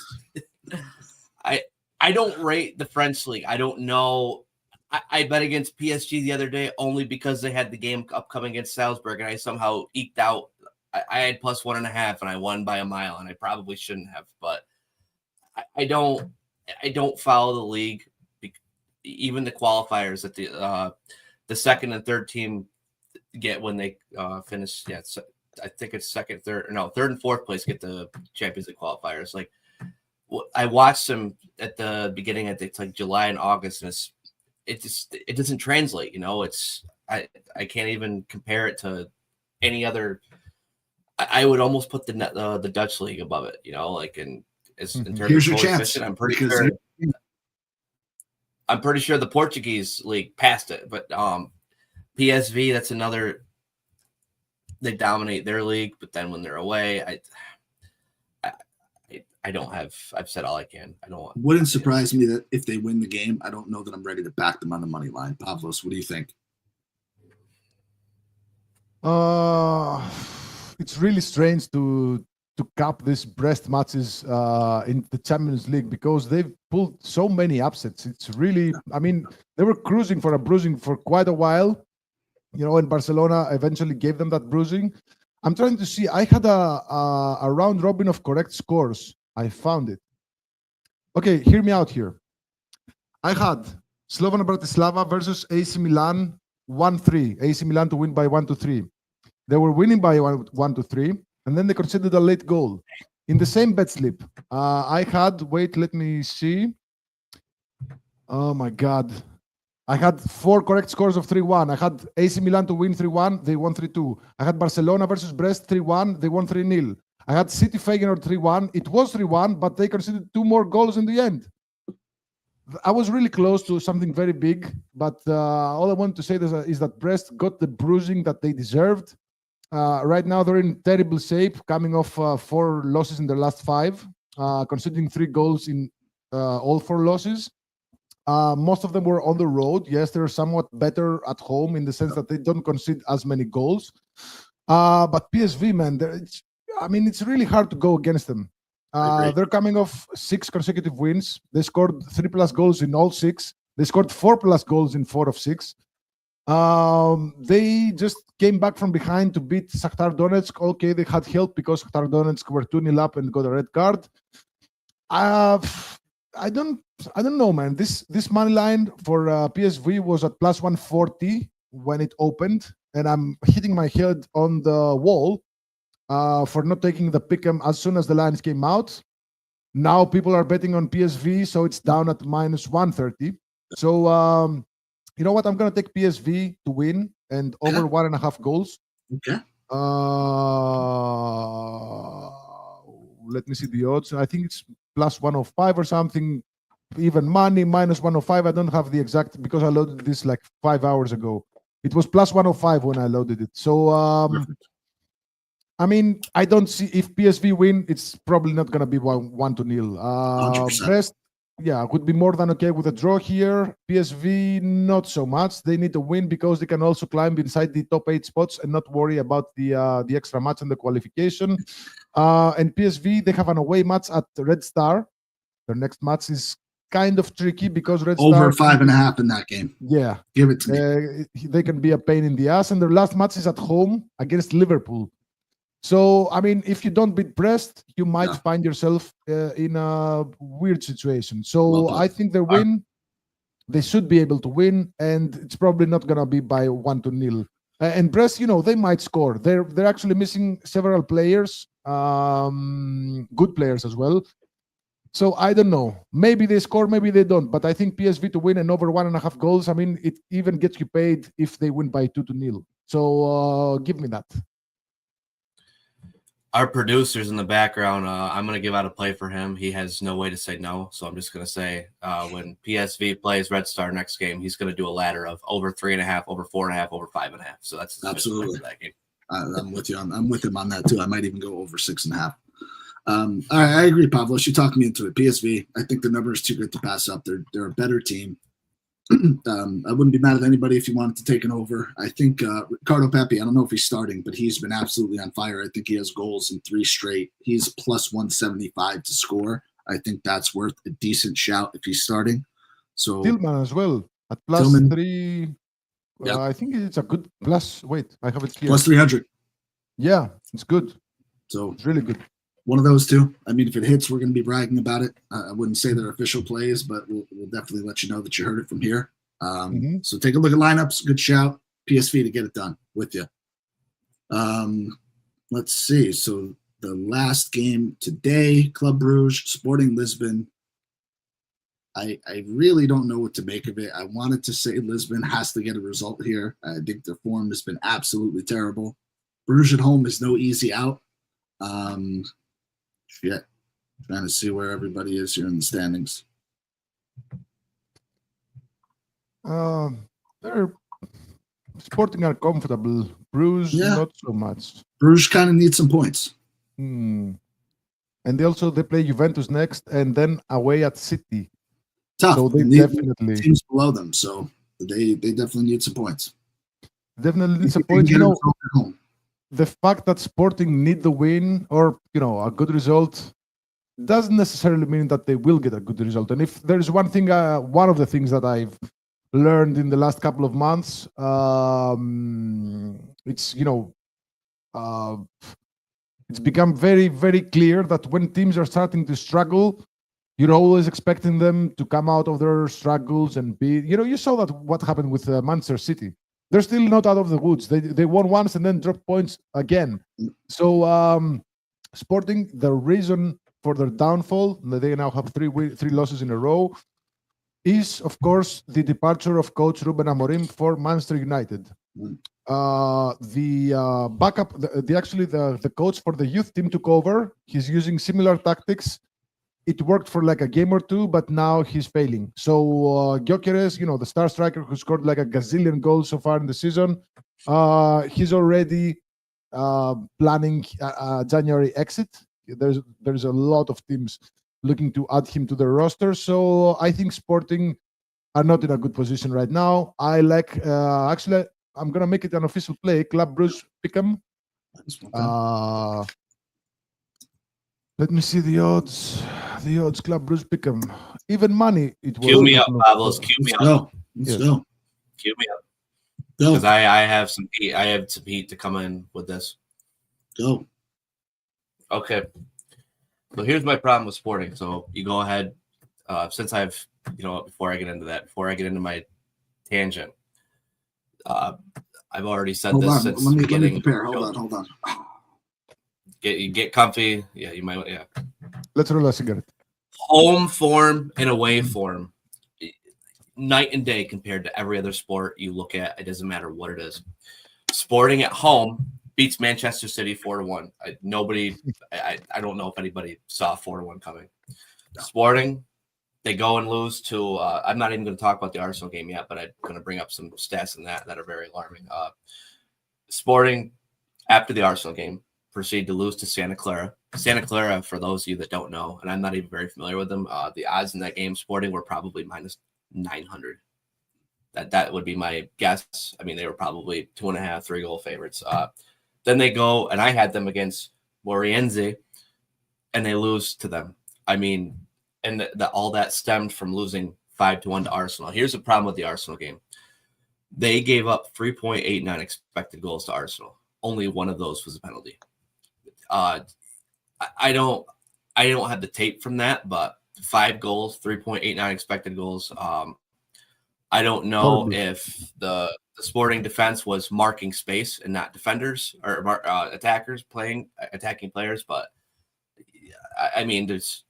I don't rate the French league. I don't know. I bet against PSG the other day only because they had the game upcoming against Salzburg, and I somehow eked out. I had plus 1.5, and I won by a mile, and I probably shouldn't have. But I don't follow the league. Even the qualifiers that the second and third team get when they finish. Yeah, I think it's third and fourth place get the Champions League qualifiers. Like I watched them at the beginning. It's like July and August, and it doesn't translate. It's I can't even compare it to any other. I would almost put the Dutch league above it. In terms Here's of your chance. I'm pretty sure. I'm pretty sure the Portuguese league passed it, but PSV, that's another. They dominate their league, but then when they're away, I don't have. I've said all I can. I don't want. Wouldn't surprise me that if they win the game, I don't know that I'm ready to back them on the money line. Pavlos, what do you think? It's really strange to cap these Brest matches in the Champions League because they've pulled so many upsets. It's really, they were cruising for a bruising for quite a while, and Barcelona eventually gave them that bruising. I'm trying to see. I had a round robin of correct scores. I found it. Okay, hear me out here. I had Slovan Bratislava versus AC Milan 1-3. AC Milan to win by 1-3. They were winning by 1-3. And then they considered a late goal. In the same bet slip, I had, let me see. Oh my God. I had 4 correct scores of 3-1. I had AC Milan to win 3-1. They won 3-2. I had Barcelona versus Brest 3-1. They won 3-0. I had City Feyenoord 3-1. It was 3-1, but they conceded 2 more goals in the end. I was really close to something very big, but all I want to say is that Brest got the bruising that they deserved. Right now, they're in terrible shape, coming off 4 losses in their last 5, conceding 3 goals in all 4 losses. Most of them were on the road. Yes, they're somewhat better at home in the sense that they don't concede as many goals. But PSV, man, it's really hard to go against them. They're coming off 6 consecutive wins. They scored 3+ goals in all 6. They scored 4+ goals in 4 of 6. They just came back from behind to beat Shakhtar Donetsk. Okay, they had help because Shakhtar Donetsk were 2-0 up and got a red card. I don't know, man. This money line for PSV was at +140 when it opened, and I'm hitting my head on the wall for not taking the pick'em as soon as the lines came out. Now people are betting on PSV, so it's down at -130. So you know what? I'm gonna take PSV to win and over 1.5 goals. Okay. Let me see the odds. I think it's +105 or something. Even money -105. I don't have the exact because I loaded this like 5 hours ago. It was +105 when I loaded it. So I don't see if PSV win. It's probably not gonna be 1-0. 100%. Brest, would be more than okay with a draw here. PSV, not so much. They need to win because they can also climb inside the top 8 spots and not worry about the extra match and the qualification. And PSV, they have an away match at Red Star. Their next match is kind of tricky because Red Star over 5.5 in that game. Yeah, give it to me. They can be a pain in the ass, and their last match is at home against Liverpool. So, if you don't beat Brest, you might find yourself in a weird situation. So, I think they should be able to win, and it's probably not going to be by 1-0. And Brest, they might score. They're actually missing several players, good players as well. So, I don't know. Maybe they score, maybe they don't. But I think PSV to win and over 1.5 goals, it even gets you paid if they win by 2-0. So, give me that. Our producer's in the background. I'm going to give out a play for him. He has no way to say no. So I'm just going to say when PSV plays Red Star next game, he's going to do a ladder of over 3.5, over 4.5, over 5.5. So that's absolutely for that game. I'm with you. I'm with him on that too. I might even go over 6.5. I agree, Pavlos. You talked me into it. PSV, I think the number is too good to pass up. They're a better team. I wouldn't be mad at anybody if you wanted to take an over. I think Ricardo Pepi, I don't know if he's starting, but he's been absolutely on fire. I think he has goals in 3 straight. He's +175 to score. I think that's worth a decent shout if he's starting. So Tillman as well at +3. I think it's a good plus. Wait, I have it here. +300. Yeah, it's good. So it's really good. One of those two. If it hits, we're going to be bragging about it. I wouldn't say they're official plays, but we'll definitely let you know that you heard it from here. So take a look at lineups. Good shout. PSV to get it done with you. Let's see. So the last game today, Club Brugge, Sporting Lisbon. I really don't know what to make of it. I wanted to say Lisbon has to get a result here. I think their form has been absolutely terrible. Bruges at home is no easy out. Trying to see where everybody is here in the standings. They're Sporting are comfortable. Bruges, not so much. Bruges kind of need some points. And they play Juventus next, and then away at City. Tough. So they definitely teams below them. So they definitely need some points. Definitely need some points. The fact that Sporting need the win or a good result doesn't necessarily mean that they will get a good result. And if there's one thing, one of the things that I've learned in the last couple of months, it's it's become very, very clear that when teams are starting to struggle, you're always expecting them to come out of their struggles and be. You saw that what happened with Manchester City. They're still not out of the woods. They won once and then dropped points again. So Sporting, the reason for their downfall, they now have three losses in a row. is, of course, the departure of coach Ruben Amorim for Manchester United. The backup, the coach for the youth team took over. He's using similar tactics. It worked for like a game or two, but now he's failing. So Gyökeres, the star striker who scored like a gazillion goals so far in the season, he's already planning a January exit. There's a lot of teams looking to add him to their roster. So I think Sporting are not in a good position right now. I like actually I'm gonna make it an official play. Club Brugge Pick'em. Let me see the odds. The odds Club Brugge Pick'em. Even money. It was. Cue me up, Pavlos. Cue me up. Let's go. Cue me up. Go. Because I have some heat. I have some heat to come in with this. Go. Okay. So here's my problem with Sporting. So you go ahead. Since I've, before I get into my tangent, I've already said Hold this on. since Let me beginning. prepare. Hold on. Get comfy. Yeah, you might. Yeah. Let's roll a cigarette. Home form and away form, night and day compared to every other sport you look at. It doesn't matter what it is. Sporting at home beats Manchester City 4-1. I don't know if anybody saw 4-1 coming. No. Sporting, they go and lose to. I'm not even going to talk about the Arsenal game yet, but I'm going to bring up some stats in that are very alarming. Sporting, after the Arsenal game, proceed to lose to Santa Clara. Santa Clara, for those of you that don't know, and I'm not even very familiar with them, the odds in that game, Sporting, were probably minus 900. That would be my guess. I mean, they were probably 2.5, 3 goal favorites. Then they go, and I had them against Morienzi, and they lose to them. I mean, and all that stemmed from losing 5-1 to Arsenal. Here's the problem with the Arsenal game. They gave up 3.89 expected goals to Arsenal. Only one of those was a penalty. I don't have the tape from that, but 5 goals, 3.89 expected goals. I don't know if the Sporting defense was marking space and not defenders or attackers attacking players, but I mean, there's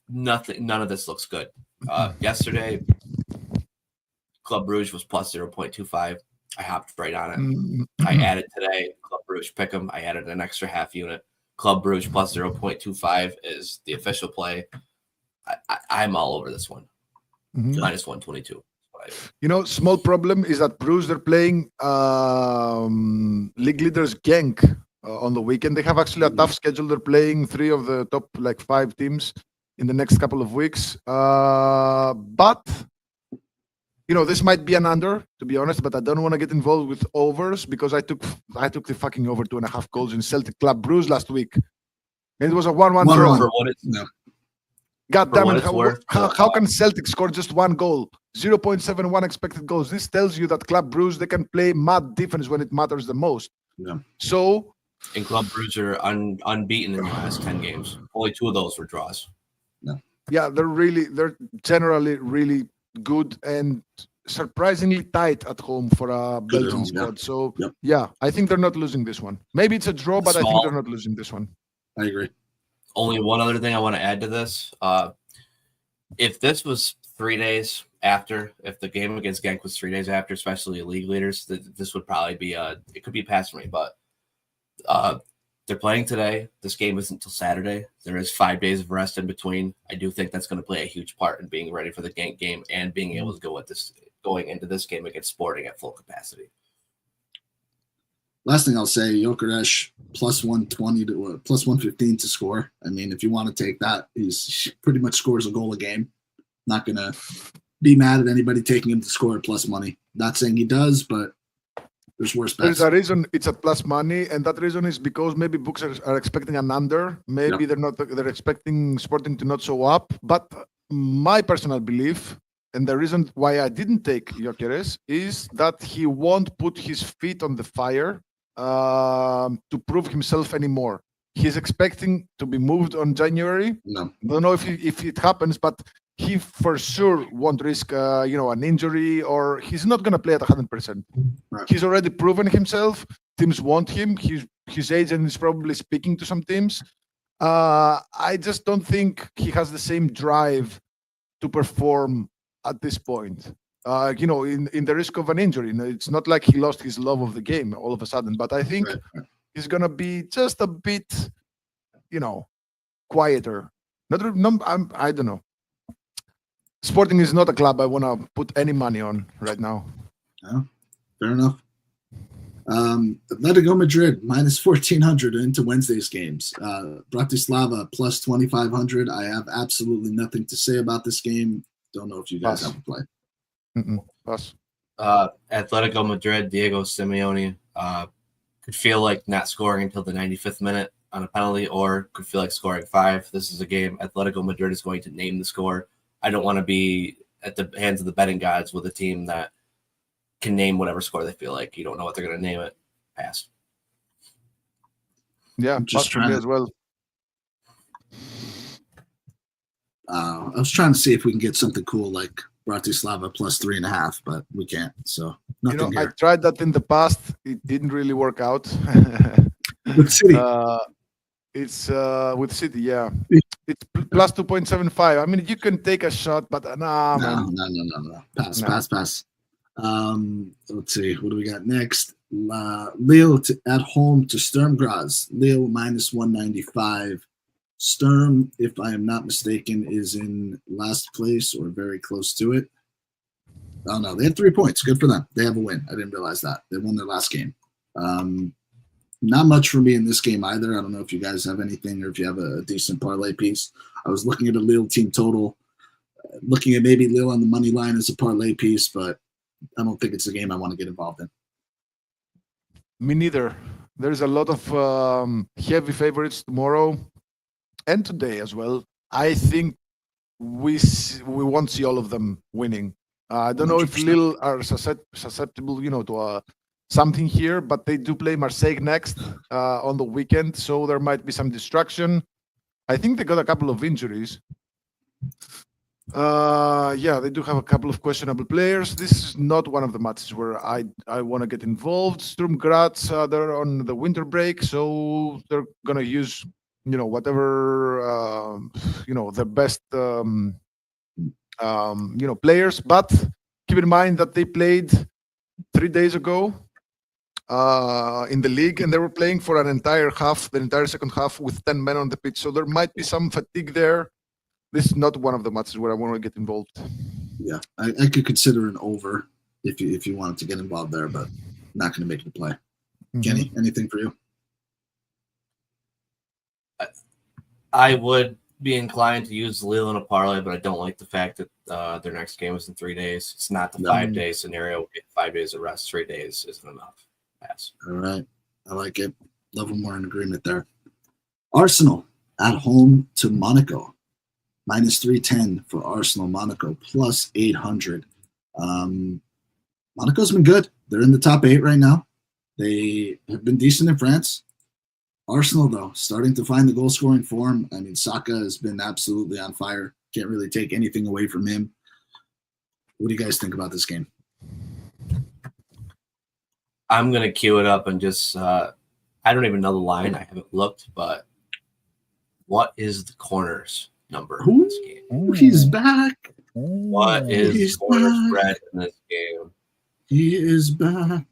nothing. None of this looks good. Yesterday, Club Brugge was plus 0.25. I hopped right on it. I added today Club Brugge Pick'em. I added an extra half unit. Club Brugge plus 0.25 is the official play. I'm all over this one. Minus 122. Small problem is that Bruges, they're playing league leaders Genk on the weekend. They have actually a tough schedule. They're playing 3 of the top 5 teams in the next couple of weeks. But this might be an under, to be honest, but I don't want to get involved with overs because I took the fucking over 2.5 goals in Celtic Club Bruges last week. And it was a 1-1 draw. God damn it. How can Celtic score just 1 goal? 0.71 expected goals. This tells you that Club Brugge, they can play mad defense when it matters the most. Yeah. So. And Club Brugge are unbeaten in the last 10 games. Only 2 of those were draws. No. Yeah, they're generally really good and surprisingly tight at home for a Belgian squad. So, yeah, I think they're not losing this one. Maybe it's a draw, but I think they're not losing this one. I agree. Only one other thing I want to add to this. If this was 3 days after, if the game against Genk was 3 days after, especially league leaders, this would probably be it could be past me, but they're playing today. This game isn't until Saturday. There is 5 days of rest in between. I do think that's going to play a huge part in being ready for the Genk game and being able to going into this game against Sporting at full capacity. Last thing I'll say, Gyökeres plus 120 to plus 115 to score. I mean, if you want to take that, he pretty much scores a goal a game. Not going to be mad at anybody taking him to score at plus money. Not saying he does, but there's worse bets. There's a reason it's at plus money, and that reason is because maybe books are expecting an under. Maybe they're expecting Sporting to not show up. But my personal belief, and the reason why I didn't take Gyökeres, is that he won't put his feet on the fire to prove himself anymore. He's expecting to be moved on January. No. I don't know if it happens, but he for sure won't risk an injury, or he's not going to play at 100%. Right. He's already proven himself. Teams want him. His agent is probably speaking to some teams. I just don't think he has the same drive to perform at this point. In the risk of an injury. It's not like he lost his love of the game all of a sudden, but I think Right. he's gonna be just a bit, quieter. I don't know. Sporting is not a club I want to put any money on right now. Yeah, fair enough. Atletico Madrid minus 1,400 into Wednesday's games. Bratislava plus 2,500. I have absolutely nothing to say about this game. Don't know if you guys Pass. have a play. Pass. Atletico Madrid, Diego Simeone could feel like not scoring until the 95th minute on a penalty, or could feel like scoring 5. This is a game Atletico Madrid is going to name the score. I don't want to be at the hands of the betting gods with a team that can name whatever score they feel like. You don't know what they're going to name it. Pass. Yeah, I'm just pass for me trying as well. I was trying to see if we can get something cool like Bratislava plus 3.5, but we can't. So nothing I here. tried that in the past. It didn't really work out. With City. It's with City, yeah. It's plus 2.75. I mean, you can take a shot, but nah, man. No. Pass, No. pass. Let's see. What do we got next? Lille at home to Sturm Graz. Lille minus 195. Sturm, if I am not mistaken, is in last place or very close to it. Oh, no. They have 3 points. Good for them. They have a win. I didn't realize that. They won their last game. Not much for me in this game either. I don't know if you guys have anything or if you have a decent parlay piece. I was looking at a Lille team total, looking at maybe Lille on the money line as a parlay piece, but I don't think it's a game I want to get involved in. Me neither. There's a lot of heavy favorites tomorrow and today as well. I think we won't see all of them winning. I don't know if 100%. Lille are susceptible, to something here, but they do play Marseille next on the weekend, so there might be some distraction. I think they got a couple of injuries. They do have a couple of questionable players. This is not one of the matches where I want to get involved. Sturm Graz, they're on the winter break, so they're gonna use whatever the best players. But keep in mind that they played 3 days ago in the league, and they were playing for the entire second half with 10 men on the pitch. So there might be some fatigue there. This is not one of the matches where I want to get involved. Yeah, I could consider an over if you wanted to get involved there, but not going to make it a play. Mm-hmm. Kenny, anything for you? I would be inclined to use Lille in a parlay, but I don't like the fact that their next game is in 3 days. It's not the 5-day scenario. 5 days of rest, 3 days isn't enough. Pass. All right. I like it. Love when we're in agreement there. Arsenal at home to Monaco. Minus 310 for Arsenal. Monaco plus 800. Monaco's been good. They're in the top 8 right now. They have been decent in France. Arsenal, though, starting to find the goal-scoring form. I mean, Saka has been absolutely on fire. Can't really take anything away from him. What do you guys think about this game? I'm going to queue it up and just I don't even know the line. I haven't looked, but what is the corners number in this game? Ooh, he's back. What is He's the corner back. spread in this game? He is back.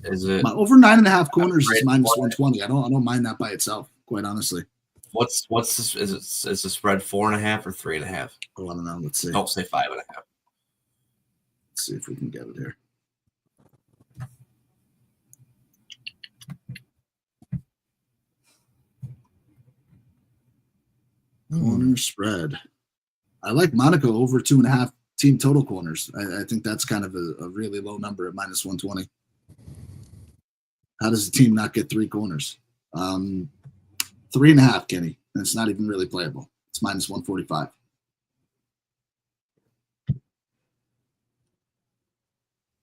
Is it My over 9.5 corners is Right. minus 120. I don't mind that by itself, quite honestly. what's this? Is the spread 4.5 or 3.5? Oh, I don't know. Let's see. Don't say 5.5. Let's see if we can get it here. Corner spread. I like Monaco over 2.5 team total corners. I think that's kind of a really low number at minus 120. How does the team not get 3 corners? 3.5, Kenny. And it's not even really playable. It's minus 145.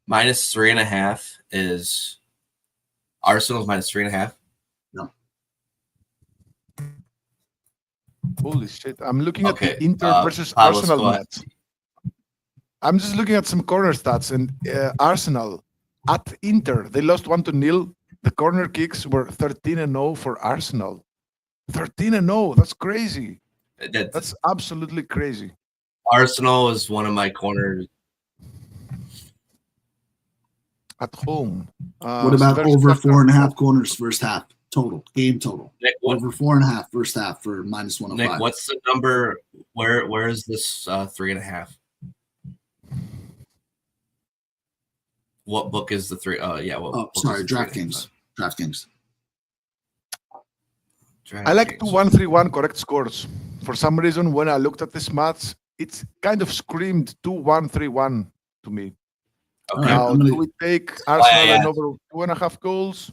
Minus 3.5 is Arsenal's minus 3.5. Holy shit. I'm looking at Okay, the Inter versus Pablo, Arsenal go ahead. match. I'm just looking at some corner stats, and Arsenal at Inter, they lost 1-0. The corner kicks were 13-0 for Arsenal. 13-0. That's crazy. That's absolutely crazy. Arsenal is one of my corners. At home. What about versus over Tottenham. 4.5 corners first half total, game total? Nick, Over 4.5 first half for minus 105. Nick, what's the number? Where is this 3.5? What book is the 3? Yeah. Sorry, DraftKings. DraftKings. I like 2-1-3-1 correct scores. For some reason, when I looked at this match, it's kind of screamed 2-1-3-1 to me. Okay. Now, do we take Arsenal and over 2.5 goals?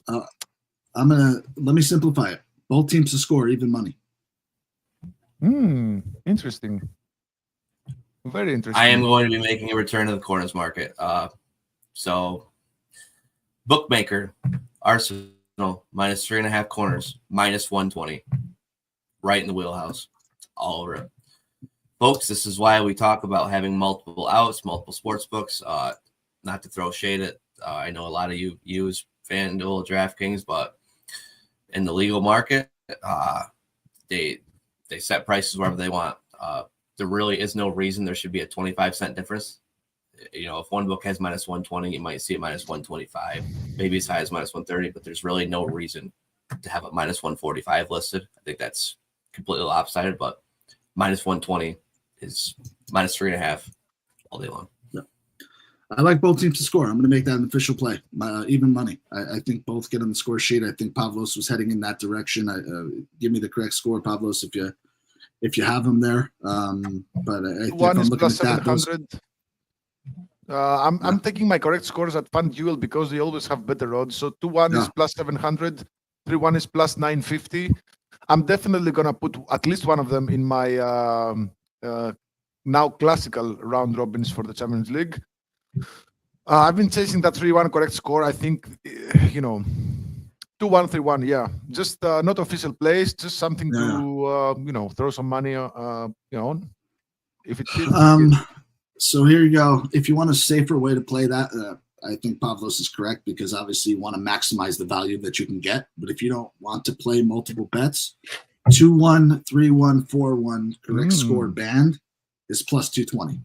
Let me simplify it. Both teams to score, even money. Interesting. Very interesting. I am going to be making a return to the corners market. So, bookmaker, Arsenal minus 3.5 corners, minus 120, right in the wheelhouse, all over it, folks. This is why we talk about having multiple outs, multiple sports books. Not to throw shade at, I know a lot of you use FanDuel, DraftKings, but in the legal market, they set prices wherever they want. There really is no reason there should be a 25-cent difference. You know, if one book has minus 120, you might see it minus 125, maybe as high as minus 130, but there's really no reason to have a minus 145 listed. I think that's completely lopsided, but minus 120 is minus 3.5 all day long. I like both teams to score. I'm going to make that an official play. Even money. I think both get on the score sheet. I think Pavlos was heading in that direction. Give me the correct score, Pavlos, if you have him there. But I think one I'm is looking plus at that. 700. I'm taking my correct scores at FanDuel because they always have better odds. So 2-1 is plus 700, 3-1 is plus 950. I'm definitely gonna put at least one of them in my now classical round robins for the Champions League. I've been chasing that 3-1 correct score. I think 2-1, 3-1. Yeah, just not official plays, just something to throw some money on. If it fits. So here you go. If you want a safer way to play that, I think Pavlos is correct because obviously you want to maximize the value that you can get. But if you don't want to play multiple bets, 2-1, 3-1, 4-1 correct score band is plus 220.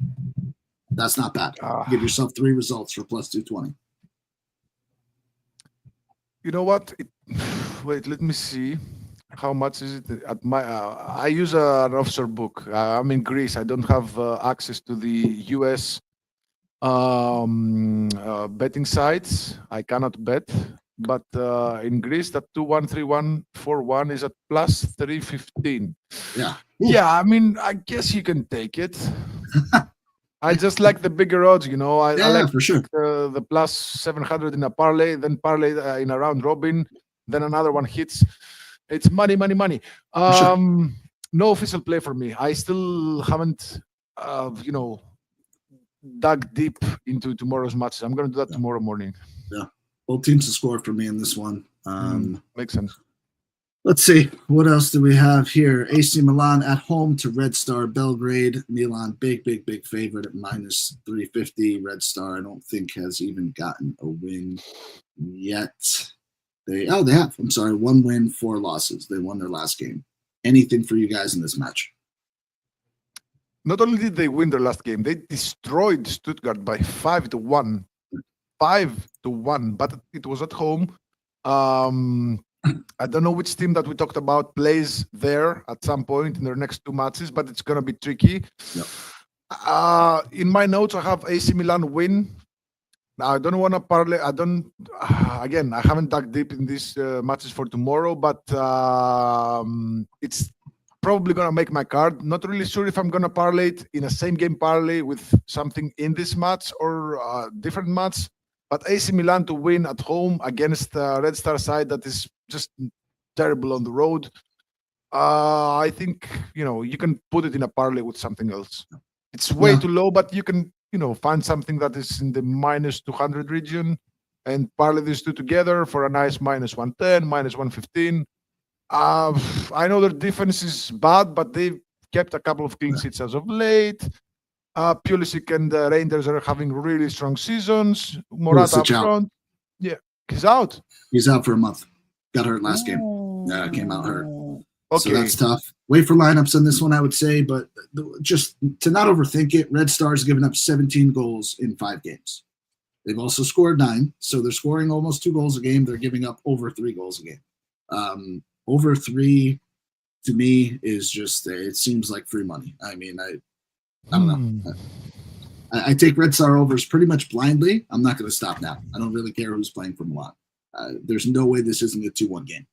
That's not bad. Give yourself 3 results for plus 220. You know what? Wait, let me see. How much is it at my? I use an offshore book. I'm in Greece. I don't have access to the US betting sites. I cannot bet. But in Greece, that 2-1, 3-1, 4-1 is at plus 315. Yeah. Yeah. I mean, I guess you can take it. I just like the bigger odds, I like for sure. The plus 700 in a parlay, then parlay in a round robin, then another one hits. It's money. Sure. No official play for me. I still haven't, dug deep into tomorrow's matches. I'm going to do that tomorrow morning. Yeah. Both teams to score for me in this one. Makes sense. Let's see. What else do we have here? AC Milan at home to Red Star Belgrade. Milan, big favorite at minus 350. Red Star, I don't think has even gotten a win yet. They have. I'm sorry. 1 win, 4 losses. They won their last game. Anything for you guys in this match? Not only did they win their last game, they destroyed Stuttgart by 5-1. 5-1, but it was at home. I don't know which team that we talked about plays there at some point in their next 2 matches, but it's going to be tricky. Yep. In my notes, I have AC Milan win. Now, I don't want to parlay. Again, I haven't dug deep in these matches for tomorrow, but it's probably going to make my card. Not really sure if I'm going to parlay it in a same game parlay with something in this match or a different match. But AC Milan to win at home against the Red Star side that is just terrible on the road. I think, you can put it in a parlay with something else. It's way too low, but you can, find something that is in the minus 200 region and parlay these two together for a nice minus 110, minus 115. I know their defense is bad, but they've kept a couple of clean sheets as of late. Pulisic and the Rangers are having really strong seasons. Morata up front. Yeah, he's out. He's out for a month. Got hurt last game. Yeah, came out hurt. So that's tough. Wait for lineups on this one, I would say, but just to not overthink it, Red Star's given up 17 goals in 5 games. They've also scored 9, so they're scoring almost 2 goals a game. They're giving up over 3 goals a game. Over 3, to me, is just, it seems like free money. I mean, I don't know. I take Red Star overs pretty much blindly. I'm not going to stop now. I don't really care who's playing for Milan. There's no way this isn't a 2-1 game.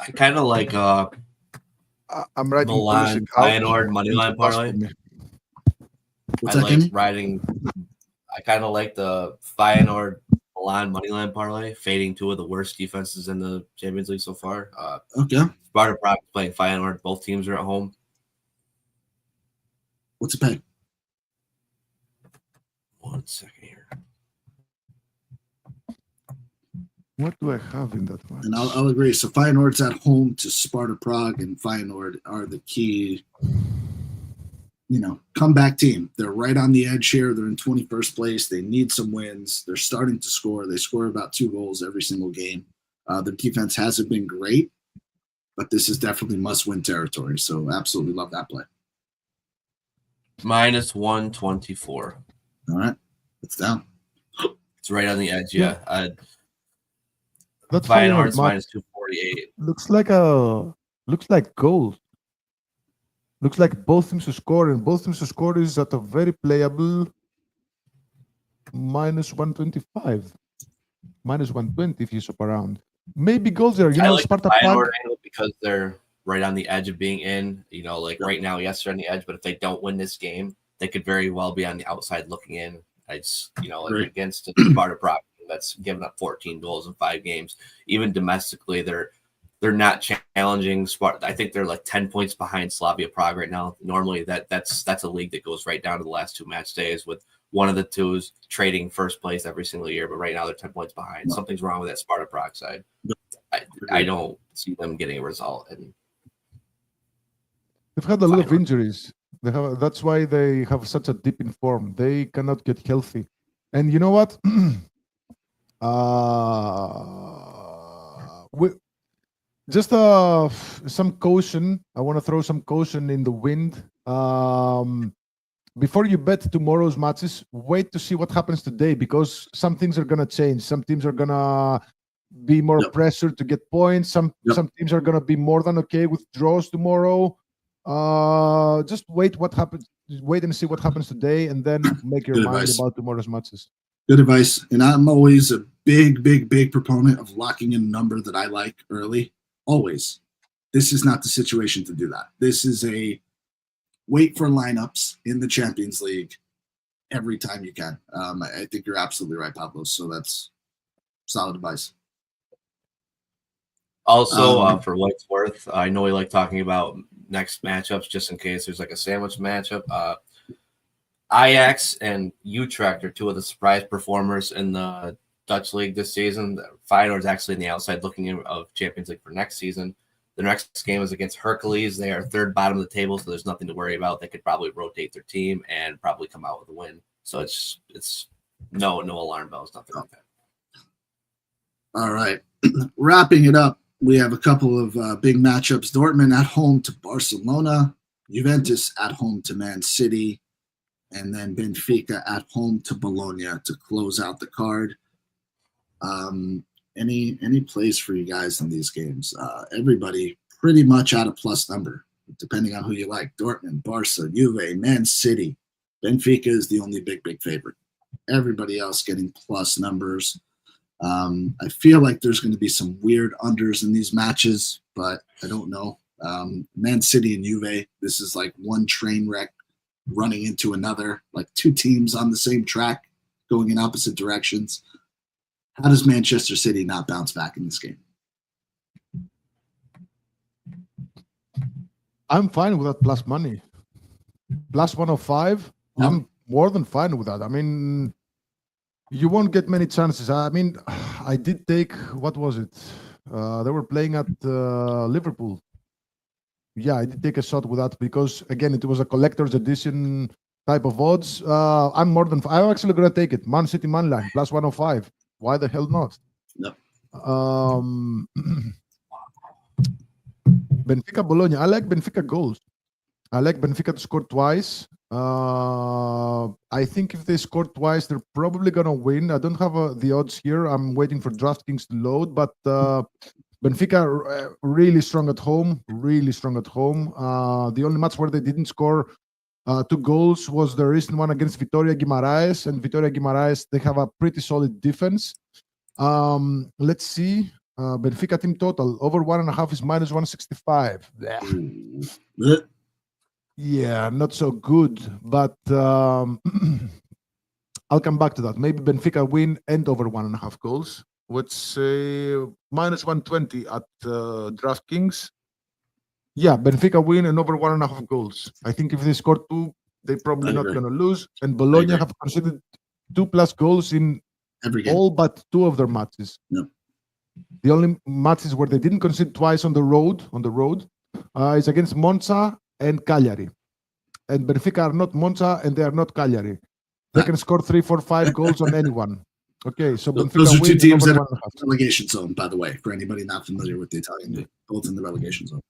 I kind of like I'm writing Milan Feyenoord moneyline parlay. What's I that, like Kenny? riding. I kind of like the Feyenoord Milan moneyline parlay, fading 2 of the worst defenses in the Champions League so far. Okay. Sparta Prague playing Feyenoord. Both teams are at home. What's it pay? 1 second here. What do I have in that one? And I'll agree. So Feyenoord's at home to Sparta Prague, and Feyenoord are the key, comeback team. They're right on the edge here. They're in 21st place. They need some wins. They're starting to score. They score about 2 goals every single game. Their defense hasn't been great, but this is definitely must-win territory. So absolutely love that play. Minus 124. All right. It's down. It's right on the edge. Yeah. That's Feyenoord's minus 248. Looks like goal. Looks like both teams to score, and both teams to score is at a very playable minus 125. Minus 120 if you shop around. Maybe goals there. I like Sparta the Feyenoord Prague angle because they're right on the edge of being in. Right now, yes, they're on the edge, but if they don't win this game, they could very well be on the outside looking in. Against the Sparta Prague that's given up 14 goals in 5 games. Even domestically, they're not challenging Sparta. I think they're like 10 points behind Slavia Prague right now. Normally, that's a league that goes right down to the last 2 match days with one of the twos trading first place every single year. But right now, they're 10 points behind. No. Something's wrong with that Sparta Prague side. I don't see them getting a result. And they've had a lot of injuries. That's why they have such a dip in form. They cannot get healthy. And you know what? Some caution. I want to throw some caution in the wind. Before you bet tomorrow's matches, wait to see what happens today, because some things are going to change. Some teams are going to be more pressured to get points. Some teams are going to be more than okay with draws tomorrow. Just wait and see what happens today, and then make your mind about tomorrow's matches. Good advice. And I'm always a big proponent of locking in a number that I like early. Always. This is not the situation to do that. This is a wait for lineups in the Champions League every time you can. I think you're absolutely right, Pablo. So that's solid advice. Also, for what it's worth, I know we like talking about next matchups just in case there's like a sandwich matchup. Ajax and Utrecht are 2 of the surprise performers in the Dutch league this season. Feyenoord is actually in the outside looking in of Champions League for next season. The next game is against Hercules. They are 3rd bottom of the table, so there's nothing to worry about. They could probably rotate their team and probably come out with a win. So it's no alarm bells, nothing like that. All right. Wrapping it up, we have a couple of big matchups. Dortmund at home to Barcelona, Juventus at home to Man City, and then Benfica at home to Bologna to close out the card. Any plays for you guys in these games? Everybody pretty much at a plus number, depending on who you like. Dortmund, Barca, Juve, Man City. Benfica is the only big favorite. Everybody else getting plus numbers. I feel like there's going to be some weird unders in these matches, but I don't know. Man City and Juve, this is like one train wreck running into another, like 2 teams on the same track going in opposite directions. How does Manchester City not bounce back in this game? I'm fine with that plus money. Plus 105, I'm more than fine with that. I mean, you won't get many chances. I mean, I did take, what was it? They were playing at Liverpool. Yeah, I did take a shot with that because, again, it was a collector's edition type of odds. I'm actually going to take it. Man City moneyline, plus 105. Why the hell not? No. Benfica Bologna. I like Benfica goals. I like Benfica to score twice. I think if they score twice, they're probably gonna win. I don't have the odds here. I'm waiting for DraftKings to load, but Benfica really strong at home. Really strong at home. The only match where they didn't score 2 goals was the recent one against Vitória Guimarães, and Vitória Guimarães, they have a pretty solid defense. Let's see. Benfica team total over 1.5 is -165. Yeah, not so good, but I'll come back to that. Maybe Benfica win and over 1.5 goals. Let's say -120 at DraftKings. Yeah, Benfica win and over 1.5 goals. I think if they score 2, they're probably not going to lose. And Bologna have conceded 2+ goals in every game, all but 2 of their matches. Yep. The only matches where they didn't concede twice on the road, is against Monza and Cagliari. And Benfica are not Monza and they are not Cagliari. They can score 3, 4, 5 goals on anyone. Okay, so Benfica those are 2 teams that are in in the relegation zone, by the way, for anybody not familiar with the Italian league, both in the relegation zone.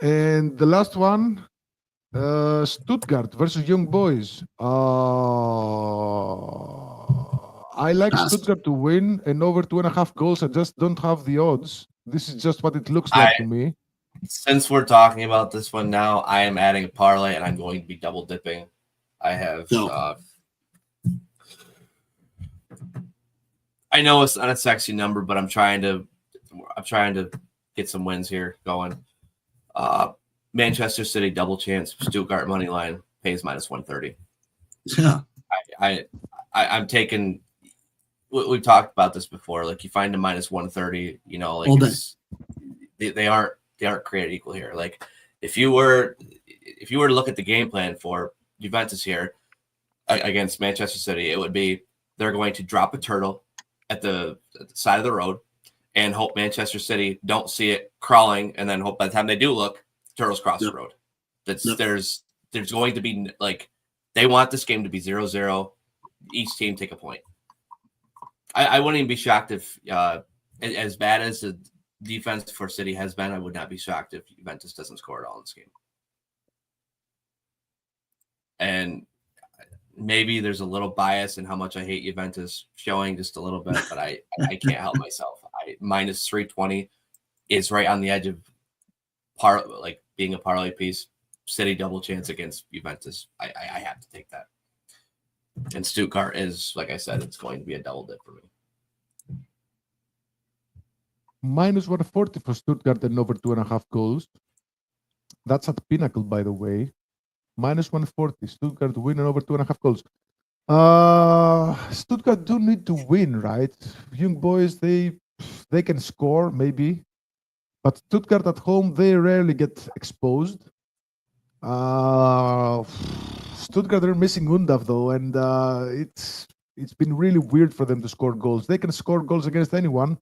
And the last one, Stuttgart versus Young Boys. I like Stuttgart to win and over 2.5 goals. I just don't have the odds. This is just what it looks like to me. Since we're talking about this one now, I am adding a parlay and I'm going to be double dipping. I have. I know it's not a sexy number, but I'm trying to get some wins here going. Manchester City double chance, Stuttgart money line pays -130. Yeah, I'm taking. We've talked about this before. Like you find a -130, like they aren't created equal here. Like if you were to look at the game plan for Juventus here against Manchester City, it would be they're going to drop a turtle at the side of the road and hope Manchester City don't see it crawling, and then hope by the time they do look, turtles cross the road. There's going to be like they want this game to be 0-0. Each team take a point. I wouldn't even be shocked if as bad as the defense for City has been, I would not be shocked if Juventus doesn't score at all in this game. And maybe there's a little bias in how much I hate Juventus showing just a little bit, but I can't help myself. -320 is right on the edge of being a parlay piece. City double chance against Juventus. I have to take that. And Stuttgart is, like I said, it's going to be a double dip for me. -140 for Stuttgart and over 2.5 goals. That's at Pinnacle, by the way. -140. Stuttgart win and over 2.5 goals. Stuttgart do need to win, right? Young Boys, they can score maybe, but Stuttgart at home they rarely get exposed. Stuttgart are missing Undav though, and it's been really weird for them to score goals. They can score goals against anyone.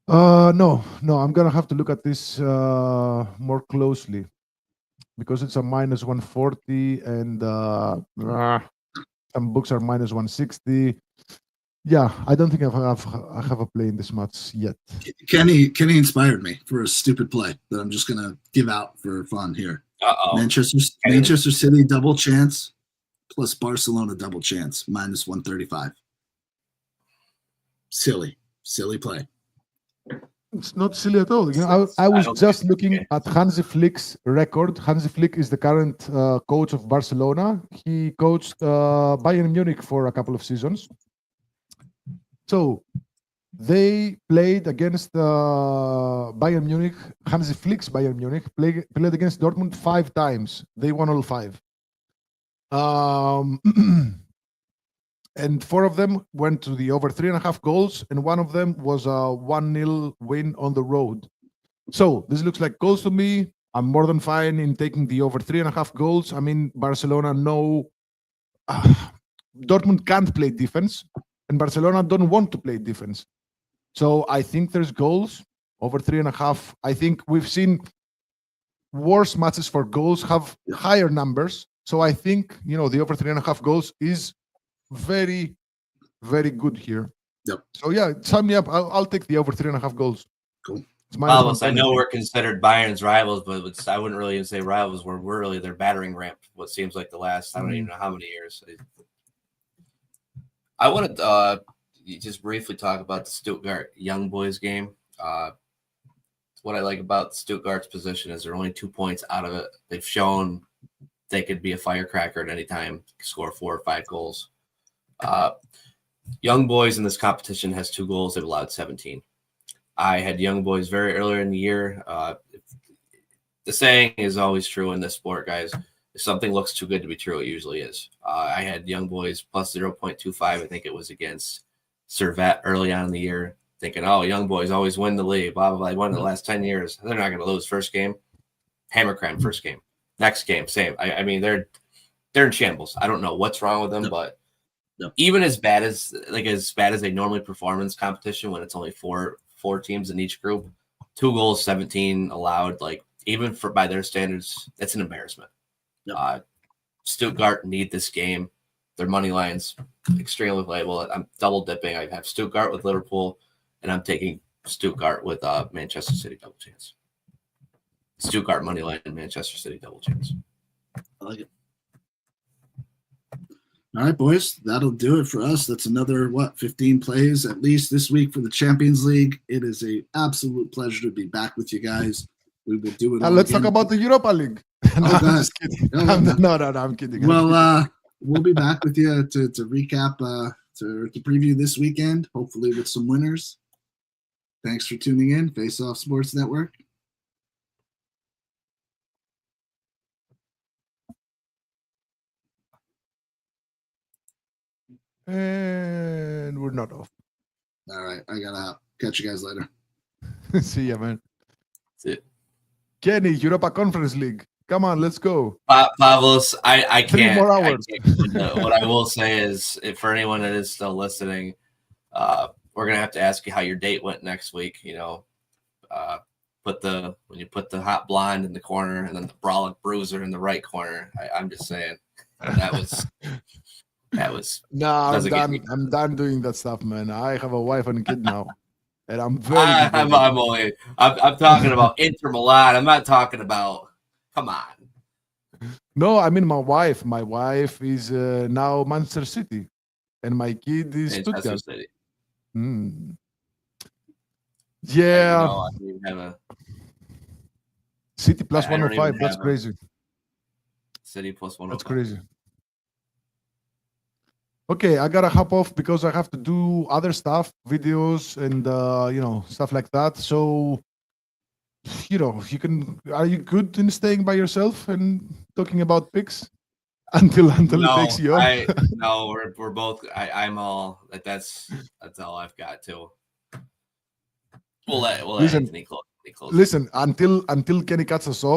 No, I'm gonna have to look at this more closely because it's a -140 and some books are -160. Yeah, I don't think I have a play in this match yet. Kenny inspired me for a stupid play that I'm just gonna give out for fun here. Manchester City double chance plus Barcelona double chance -135. Silly play. It's not silly at all. I was just looking at Hansi Flick's record. Hansi Flick is the current coach of Barcelona. He coached Bayern Munich for a couple of seasons. So they played against Bayern Munich. Hansi Flick's Bayern Munich played against Dortmund 5 times. They won all 5. And 4 of them went to the over 3.5 goals, and 1 of them was a 1-0 win on the road. So this looks like goals to me. I'm more than fine in taking the over 3.5 goals. I mean, Barcelona Dortmund can't play defense, and Barcelona don't want to play defense. So I think there's goals over 3.5. I think we've seen worse matches for goals have higher numbers. So I think the over 3.5 goals is very, very good here. Yep. So yeah, sign me up. I'll take the over 3.5 goals. Cool. It's minus Pavlos, I 110, know think. we're considered Bayern's rivals, but I wouldn't really even say rivals. We're really their battering ramp. What seems like the last I don't even know how many years. I want to just briefly talk about the Stuttgart Young Boys game. What I like about Stuttgart's position is they're only 2 points out of it. They've shown they could be a firecracker at any time, score 4 or 5 goals. Young Boys in this competition has 2 goals. They've allowed 17. I had Young Boys very earlier in the year. The saying is always true in this sport, guys. If something looks too good to be true, it usually is. I had Young Boys plus 0.25. I think it was against Servette early on in the year, thinking, oh, Young Boys always win the league, blah, blah, blah. They won the last 10 years. They're not going to lose first game. Hammer cram first game. Next game, same. I mean, they're in shambles. I don't know what's wrong with them, but even as bad as they normally perform in this competition when it's only four teams in each group, 2 goals, 17 allowed, like even for by their standards, it's an embarrassment. Stuttgart need this game. Their money line's extremely playable. I'm double dipping. I have Stuttgart with Liverpool, and I'm taking Stuttgart with Manchester City double chance. Stuttgart money line and Manchester City double chance. I like it. All right, boys, that'll do it for us. That's another 15 plays at least this week for the Champions League. It is a absolute pleasure to be back with you guys. We will do it. And let's talk about the Europa League. No, I'm just kidding. No, I'm kidding. Well, we'll be back with you to recap, to preview this weekend, hopefully with some winners. Thanks for tuning in. Face Off Sports Network. And we're not off. All right, I gotta hop. Catch you guys later. See ya, man. That's it. Kenny, Europa Conference League. Come on, let's go. Pavlos, I can't. 3 more hours. What I will say is, if for anyone that is still listening, we're gonna have to ask you how your date went next week. You know, when you put the hot blonde in the corner and then the brolic bruiser in the right corner. I'm just saying that was. No, I'm done. I'm done doing that stuff, man. I have a wife and a kid now, and I'm very. I'm talking about Inter Milan. I'm not talking about. Come on. No, I mean my wife. My wife is now Manchester City, and my kid is Stuttgart. City. Yeah. I don't even have a City plus I don't 105. even That's have crazy. City plus 105. That's crazy. Okay, I gotta hop off because I have to do other stuff, videos and stuff like that. So, are you good in staying by yourself and talking about picks until it takes you off? No, we're both. I'm all. That's all I've got too. We'll let Anthony close. Listen, until Kenny cuts us off,